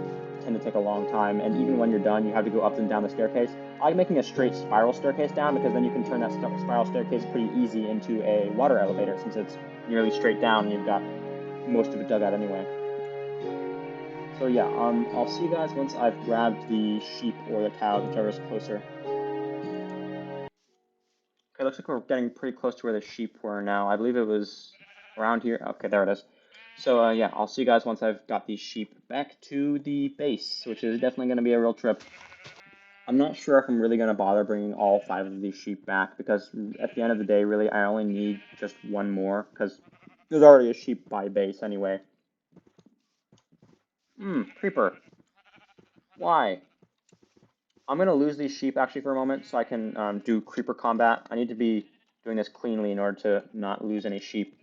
Speaker 1: tend to take a long time, and even when you're done, you have to go up and down the staircase. I like making a straight spiral staircase down because then you can turn that spiral staircase pretty easy into a water elevator since it's nearly straight down and you've got most of it dug out anyway. So yeah, I'll see you guys once I've grabbed the sheep or the cows, whichever's closer. Okay, looks like we're getting pretty close to where the sheep were now. I believe it was around here. Okay, there it is. So yeah, I'll see you guys once I've got these sheep back to the base, which is definitely going to be a real trip. I'm not sure if I'm really going to bother bringing all 5 of these sheep back, because at the end of the day, really, I only need just one more, because there's already a sheep by base anyway. Creeper. Why? I'm going to lose these sheep actually for a moment so I can do creeper combat. I need to be doing this cleanly in order to not lose any sheep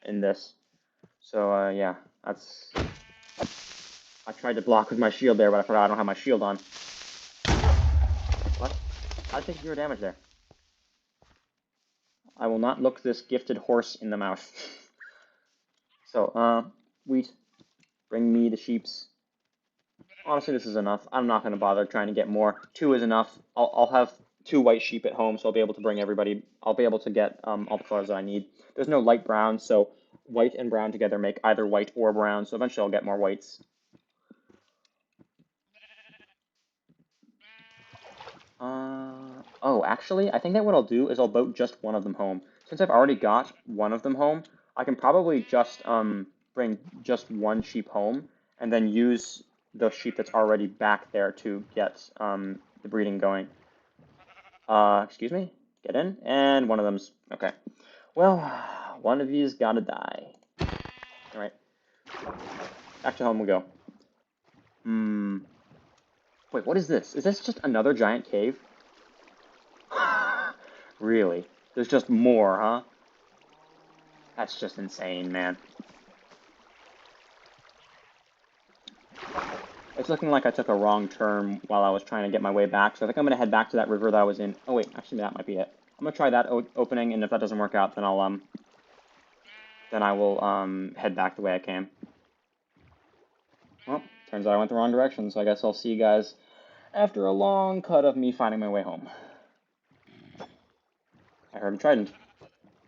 Speaker 1: in this. So yeah, that's... I tried to block with my shield there, but I forgot I don't have my shield on. What? I take 0 damage there. I will not look this gifted horse in the mouth. So, wheat, bring me the sheeps. Honestly, this is enough. I'm not going to bother trying to get more. Two is enough. I'll have two white sheep at home, so I'll be able to bring everybody. I'll be able to get all the colors that I need. There's no light brown, so white and brown together make either white or brown, so eventually I'll get more whites. Oh, actually, I think that what I'll do is I'll boat just one of them home. Since I've already got one of them home, I can probably just bring just one sheep home and then use the sheep that's already back there to get the breeding going. Excuse me? Get in? And one of them's okay. Well, one of you's gotta die. Alright. Back to home we go. Wait, what is this? Is this just another giant cave? Really? There's just more, huh? That's just insane, man. It's looking like I took a wrong turn while I was trying to get my way back, so I think I'm gonna head back to that river that I was in. Oh wait, actually that might be it. I'm gonna try that opening, and if that doesn't work out, then I will head back the way I came. Well, turns out I went the wrong direction, so I guess I'll see you guys after a long cut of me finding my way home. I heard a trident.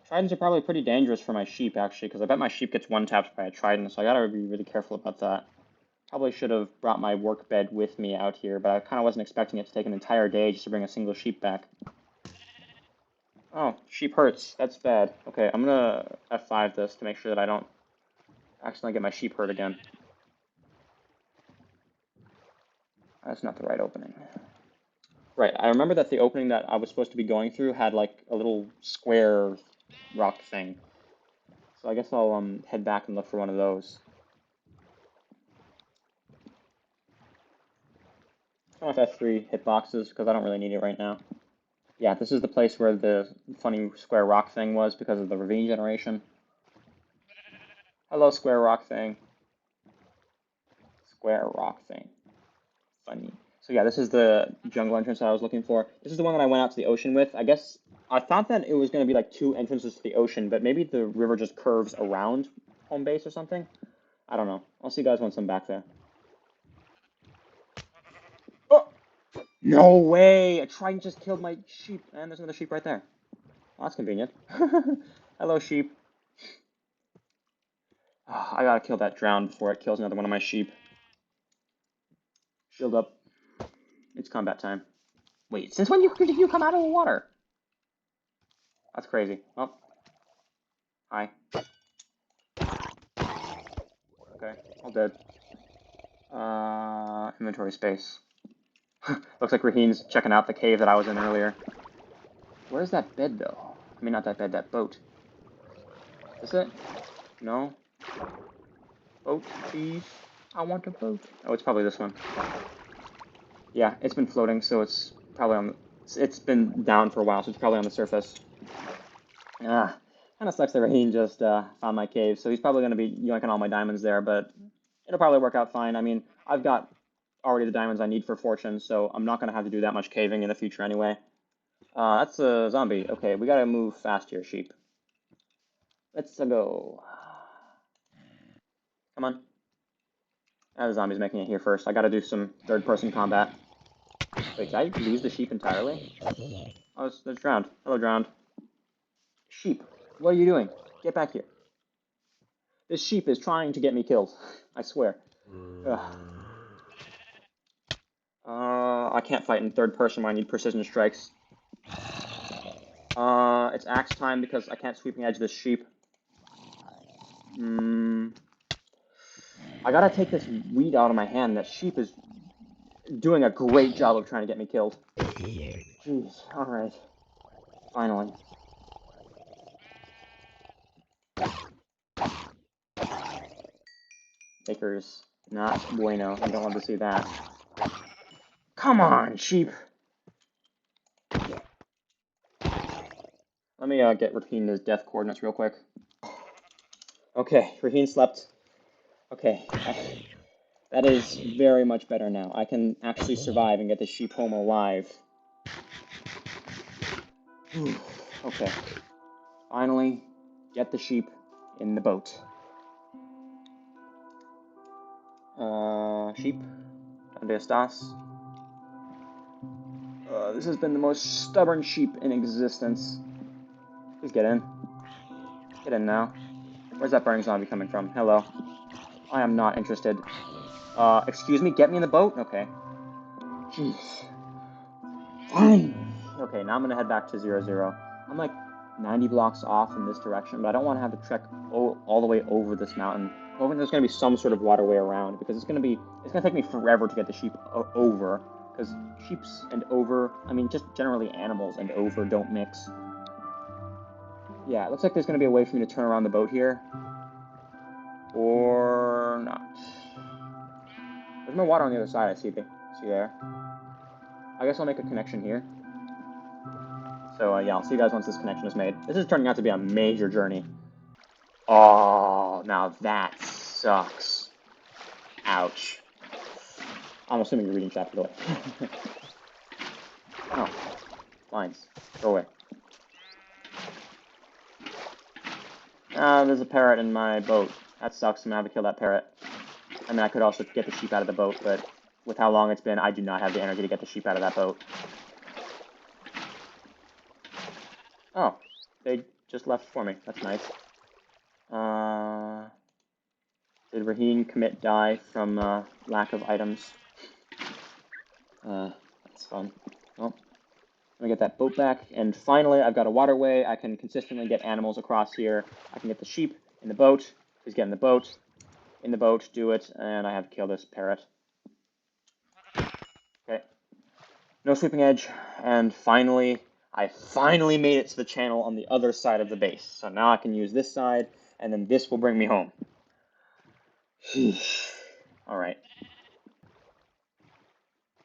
Speaker 1: Tridents are probably pretty dangerous for my sheep, actually, because I bet my sheep gets one-tapped by a trident, so I gotta be really careful about that. Probably should have brought my work bed with me out here, but I kind of wasn't expecting it to take an entire day just to bring a single sheep back. Oh, sheep hurts. That's bad. Okay, I'm gonna F5 this to make sure that I don't accidentally get my sheep hurt again. That's not the right opening. Right, I remember that the opening that I was supposed to be going through had like a little square rock thing. So I guess I'll head back and look for one of those. Turn off F3 hitboxes because I don't really need it right now. Yeah, this is the place where the funny square rock thing was because of the ravine generation. Hello, square rock thing. Square rock thing. Funny. So yeah, this is the jungle entrance that I was looking for. This is the one that I went out to the ocean with. I guess I thought that it was going to be like two entrances to the ocean, but maybe the river just curves around home base or something. I don't know. I'll see you guys once I'm back there. Oh! No way! A trident just killed my sheep, and there's another sheep right there. Well, that's convenient. Hello, sheep. Oh, I gotta kill that drown before it kills another one of my sheep. Shield up. It's combat time. Wait, since when did you come out of the water? That's crazy. Oh. Hi. Okay, all dead. Inventory space. Looks like Raheem's checking out the cave that I was in earlier. Where's that bed, though? I mean, not that bed, that boat. Is this it? No? Boat, please? I want a boat. Oh, it's probably this one. Yeah, it's been floating, so it's probably on the... It's been down for a while, so it's probably on the surface. Ah, kind of sucks that Raheem just found my cave, so he's probably going to be yoinking all my diamonds there, but it'll probably work out fine. I mean, I've got already the diamonds I need for fortune, so I'm not going to have to do that much caving in the future anyway. That's a zombie. Okay, we gotta move fast here, sheep. Let's go. Come on. The zombie's making it here first. I gotta do some third-person combat. Wait, did I lose the sheep entirely? Oh, it's drowned. Hello, drowned. Sheep, what are you doing? Get back here. This sheep is trying to get me killed. I swear. Ugh. I can't fight in third person when I need precision strikes. It's axe time because I can't sweeping edge this sheep. I gotta take this weed out of my hand. That sheep is doing a great job of trying to get me killed. Jeez, alright. Finally. Baker's not bueno. I don't want to see that. Come on, sheep! Let me get Raheen his death coordinates real quick. Okay, Raheen slept. Okay, that is very much better now. I can actually survive and get the sheep home alive. Okay. Finally, get the sheep in the boat. Sheep. ¿Dónde estás? This has been the most stubborn sheep in existence. Please get in. Get in now. Where's that burning zombie coming from? Hello. I am not interested. Excuse me? Get me in the boat? Okay. Jeez. Fine. Okay, now I'm gonna head back to 0, 0. I'm like 90 blocks off in this direction, but I don't want to have to trek all the way over this mountain. I'm hoping there's gonna be some sort of waterway around, because it's gonna take me forever to get the sheep over, because sheeps and over, I mean, just generally animals and over don't mix. Yeah, it looks like there's gonna be a way for me to turn around the boat here. Or not. There's no water on the other side, I see there. I guess I'll make a connection here. So yeah, I'll see you guys once this connection is made. This is turning out to be a major journey. Oh, now that sucks. Ouch. I'm assuming you're reading chat, by the way. Oh, lines. Go away. There's a parrot in my boat. That sucks. I'm gonna have to kill that parrot. I mean, I could also get the sheep out of the boat, but with how long it's been, I do not have the energy to get the sheep out of that boat. Oh, they just left for me. That's nice. Did Raheen commit die from lack of items? That's fun. Well, I'm gonna get that boat back, and finally, I've got a waterway. I can consistently get animals across here. I can get the sheep in the boat. Please get in the boat. In the boat, do it, and I have to kill this parrot. Okay. No sweeping edge, and finally, I finally made it to the channel on the other side of the base. So now I can use this side, and then this will bring me home. Alright.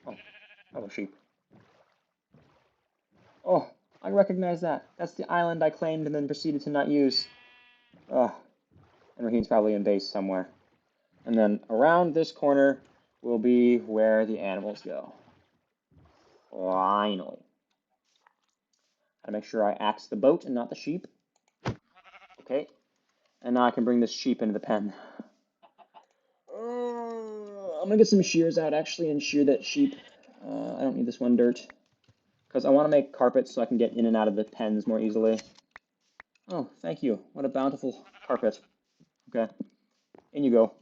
Speaker 1: Oh, hello sheep. Oh, I recognize that. That's the island I claimed and then proceeded to not use. Ugh. And Raheen's probably in base somewhere. And then around this corner will be where the animals go. Finally. Gotta make sure I axe the boat and not the sheep. Okay. And now I can bring this sheep into the pen. I'm gonna get some shears out actually and shear that sheep. I don't need this one dirt. Because I want to make carpet so I can get in and out of the pens more easily. Oh, thank you. What a bountiful carpet. Okay. In you go.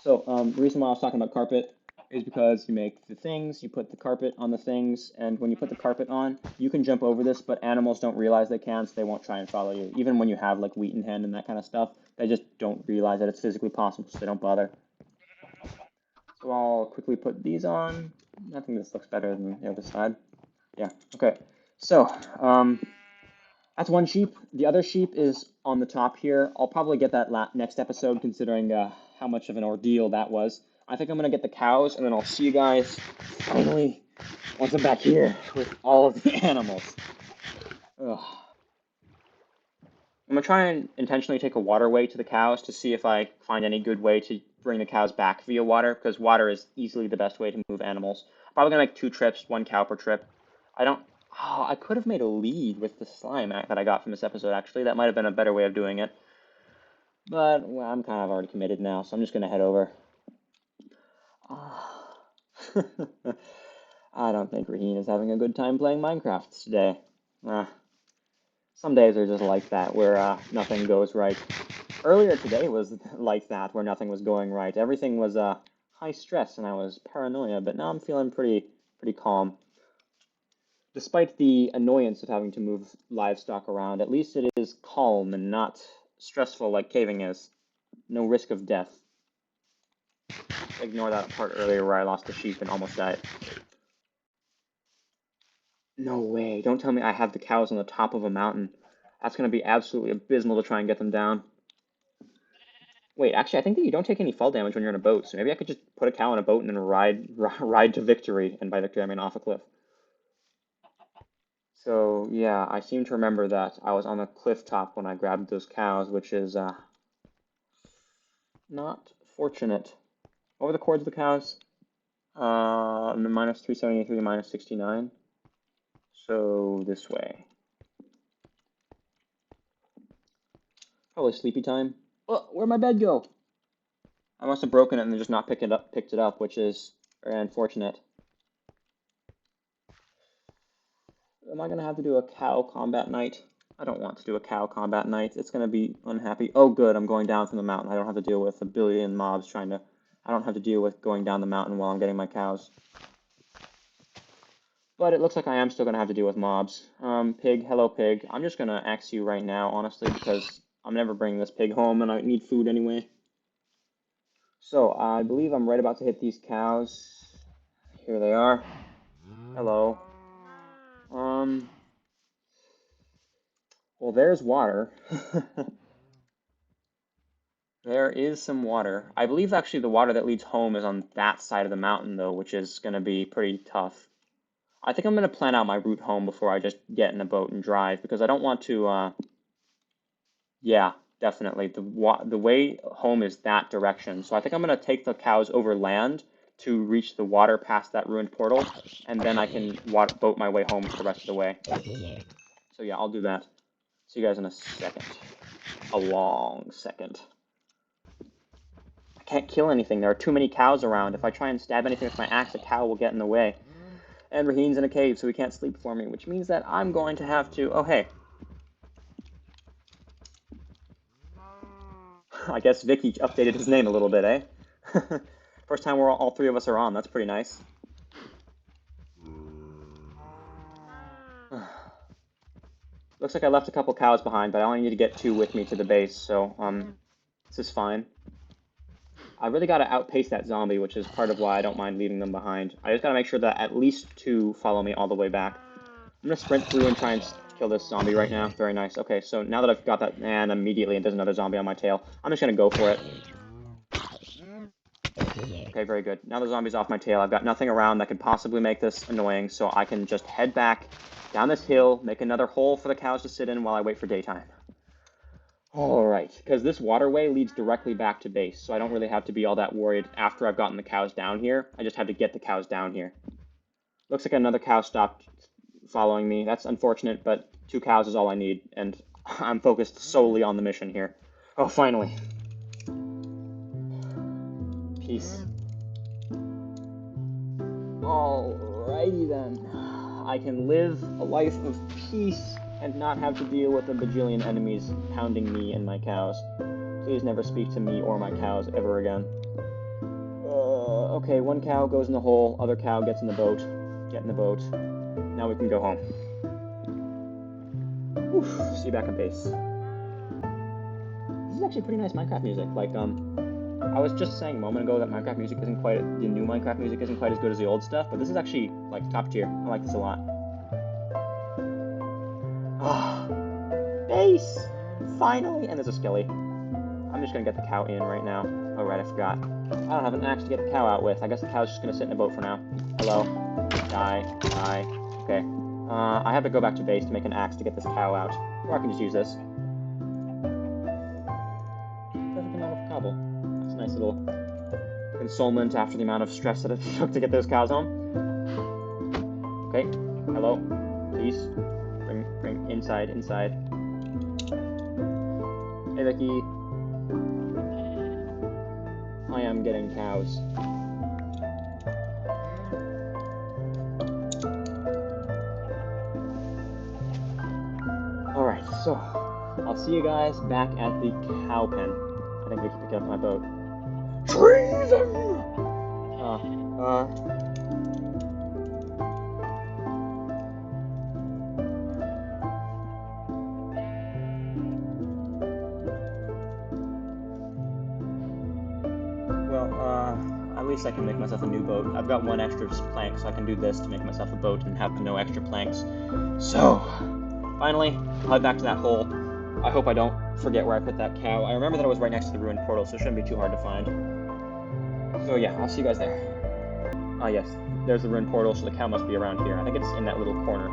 Speaker 1: So, the reason why I was talking about carpet is because you make the things, you put the carpet on the things, and when you put the carpet on, you can jump over this, but animals don't realize they can, so they won't try and follow you. Even when you have, like, wheat in hand and that kind of stuff, they just don't realize that it's physically possible, so they don't bother. So I'll quickly put these on. I think this looks better than the other side. Yeah, okay. So, that's one sheep. The other sheep is on the top here. I'll probably get that next episode, considering how much of an ordeal that was. I think I'm going to get the cows, and then I'll see you guys finally once I'm back here with all of the animals. Ugh. I'm going to try and intentionally take a waterway to the cows to see if I find any good way to bring the cows back via water, because water is easily the best way to move animals. I'm probably going to make 2 trips, 1 cow per trip. I could have made a lead with the slime that I got from this episode, actually. That might have been a better way of doing it. But, well, I'm kind of already committed now, so I'm just going to head over. I don't think Raheen is having a good time playing Minecraft today. Some days are just like that, where nothing goes right. Earlier today was like that, where nothing was going right. Everything was high stress, and I was paranoia, but now I'm feeling pretty calm. Despite the annoyance of having to move livestock around, at least it is calm and not stressful like caving is. No risk of death. Ignore that part earlier where I lost a sheep and almost died. No way. Don't tell me I have the cows on the top of a mountain. That's going to be absolutely abysmal to try and get them down. Wait, actually, I think that you don't take any fall damage when you're in a boat, so maybe I could just put a cow in a boat and then ride to victory. And by victory, I mean off a cliff. So, yeah, I seem to remember that I was on the cliff top when I grabbed those cows, which is not fortunate. What were the chords of the cows? Minus 373, minus 69. So, this way. Probably sleepy time. Oh, where'd my bed go? I must have broken it and then just not picked it up, which is very unfortunate. Am I gonna have to do a cow combat night? I don't want to do a cow combat night. It's gonna be unhappy. Oh, good, I'm going down from the mountain. I don't have to deal with a billion mobs trying to. I don't have to deal with going down the mountain while I'm getting my cows. But it looks like I am still gonna have to deal with mobs. Pig, hello pig. I'm just gonna axe you right now, honestly, because I'm never bringing this pig home and I need food anyway. So I believe I'm right about to hit these cows. Here they are. Hello. Well, there's water. There is some water. I believe actually the water that leads home is on that side of the mountain, though, which is going to be pretty tough. I think I'm going to plan out my route home before I just get in a boat and drive, because I don't want to, yeah, definitely. The way home is that direction. So I think I'm going to take the cows over land to reach the water past that ruined portal, and then I can boat my way home for the rest of the way. So yeah, I'll do that. See you guys in a second. A long second. I can't kill anything. There are too many cows around. If I try and stab anything with my axe, a cow will get in the way. And Raheem's in a cave, so he can't sleep for me, which means that I'm going to have to... Oh, hey. I guess Vicky updated his name a little bit, eh? First time where all three of us are on. That's pretty nice. Looks like I left a couple cows behind, but I only need to get 2 with me to the base, so, this is fine. I really got to outpace that zombie, which is part of why I don't mind leaving them behind. I just got to make sure that at least 2 follow me all the way back. I'm going to sprint through and try and kill this zombie right now. Very nice. Okay, so now that I've got that, and immediately there's another zombie on my tail, I'm just going to go for it. Okay, very good. Now the zombie's off my tail. I've got nothing around that could possibly make this annoying, so I can just head back down this hill, make another hole for the cows to sit in while I wait for daytime. Alright, because this waterway leads directly back to base, so I don't really have to be all that worried after I've gotten the cows down here. I just have to get the cows down here. Looks like another cow stopped following me. That's unfortunate, but 2 cows is all I need, and I'm focused solely on the mission here. Oh, finally. Peace. Alrighty then. I can live a life of peace and not have to deal with a bajillion enemies pounding me and my cows. Please never speak to me or my cows ever again. Okay, 1 cow goes in the hole, other cow gets in the boat. Get in the boat. Now we can go home. Whew, see you back on base. This is actually pretty nice Minecraft music. Like, I was just saying a moment ago that Minecraft music isn't quite, the new Minecraft music isn't quite as good as the old stuff, but this is actually, like, top tier. I like this a lot. Ah, base! Finally! And there's a skelly. I'm just gonna get the cow in right now. Oh, right, I forgot. I don't have an axe to get the cow out with. I guess the cow's just gonna sit in the boat for now. Hello. Die. Die. Okay. I have to go back to base to make an axe to get this cow out. Or I can just use this. Perfect amount of cobble. That's a nice little consolement after the amount of stress that it took to get those cows home. Okay. Hello. Please. Bring inside. Hey, Vicky. I am getting cows. Alright, so I'll see you guys back at the cow pen. I think we can pick up my boat. Treason! At least I can make myself a new boat. I've got 1 extra plank, so I can do this to make myself a boat and have no extra planks. So, finally, I'll head back to that hole. I hope I don't forget where I put that cow. I remember that it was right next to the ruined portal, so it shouldn't be too hard to find. So yeah, I'll see you guys there. Ah yes, there's the ruined portal, so the cow must be around here. I think it's in that little corner.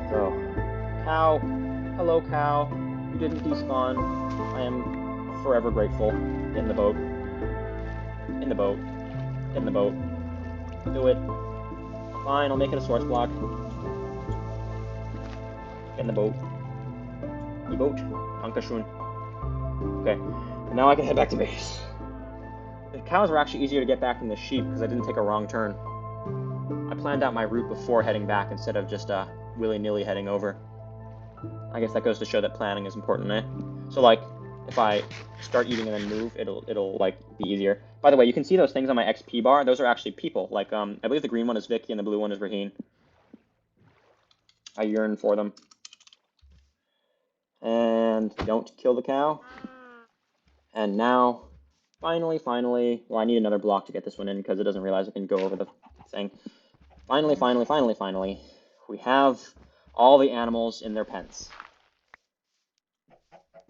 Speaker 1: So, cow. Hello, cow. You didn't despawn. I am forever grateful. Get in the boat. In the boat. Get in the boat. Do it. Fine, I'll make it a source block. Get in the boat. The boat. Dankeschön. Okay, now I can head back to base. The cows were actually easier to get back than the sheep because I didn't take a wrong turn. I planned out my route before heading back instead of just willy-nilly heading over. I guess that goes to show that planning is important, eh? So like, if I start eating and then move, it'll like be easier. By the way, you can see those things on my XP bar. Those are actually people. Like I believe the green one is Vicky and the blue one is Raheen. I yearn for them. And don't kill the cow. And now, finally, well, I need another block to get this one in because it doesn't realize it can go over the thing. Finally, we have all the animals in their pens.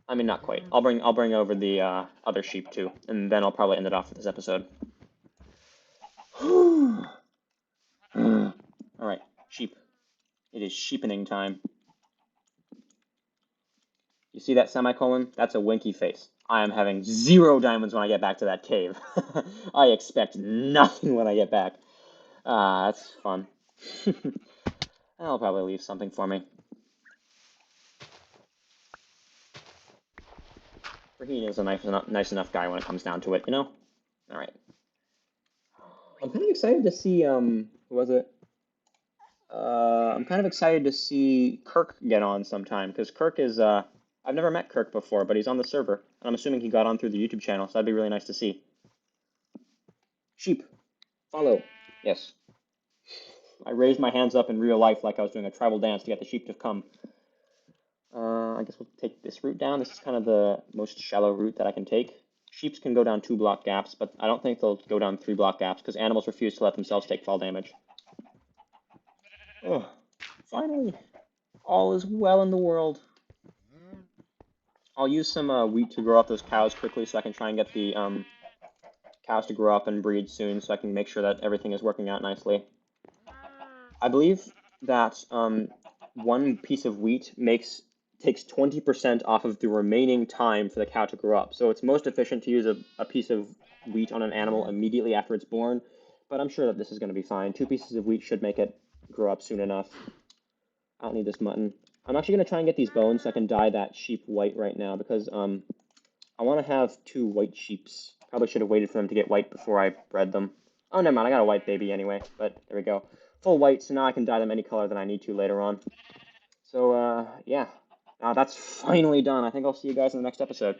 Speaker 1: I mean, not quite. I'll bring over the other sheep too, and then I'll probably end it off with this episode. All right, sheep. It is sheepening time. You see that semicolon? That's a winky face. I am having 0 diamonds when I get back to that cave. I expect nothing when I get back. Ah, that's fun. I'll probably leave something for me. Raheen is a nice enough guy when it comes down to it, you know? Alright. I'm kind of excited to see, who was it? I'm kind of excited to see Kirk get on sometime, because Kirk is, I've never met Kirk before, but he's on the server, and I'm assuming he got on through the YouTube channel, so that'd be really nice to see. Sheep, follow. Yes. I raised my hands up in real life like I was doing a tribal dance to get the sheep to come. I guess we'll take this route down. This is kind of the most shallow route that I can take. Sheeps can go down 2 block gaps, but I don't think they'll go down 3 block gaps because animals refuse to let themselves take fall damage. Oh, finally, all is well in the world. I'll use some wheat to grow up those cows quickly so I can try and get the cows to grow up and breed soon so I can make sure that everything is working out nicely. I believe that one piece of wheat takes 20% off of the remaining time for the cow to grow up. So it's most efficient to use a piece of wheat on an animal immediately after it's born, but I'm sure that this is going to be fine. 2 pieces of wheat should make it grow up soon enough. I don't need this mutton. I'm actually going to try and get these bones so I can dye that sheep white right now because I want to have 2 white sheeps. Probably should have waited for them to get white before I bred them. Oh, never mind, I got a white baby anyway, but there we go. Full white, so now I can dye them any color that I need to later on. So, yeah. Now that's finally done. I think I'll see you guys in the next episode.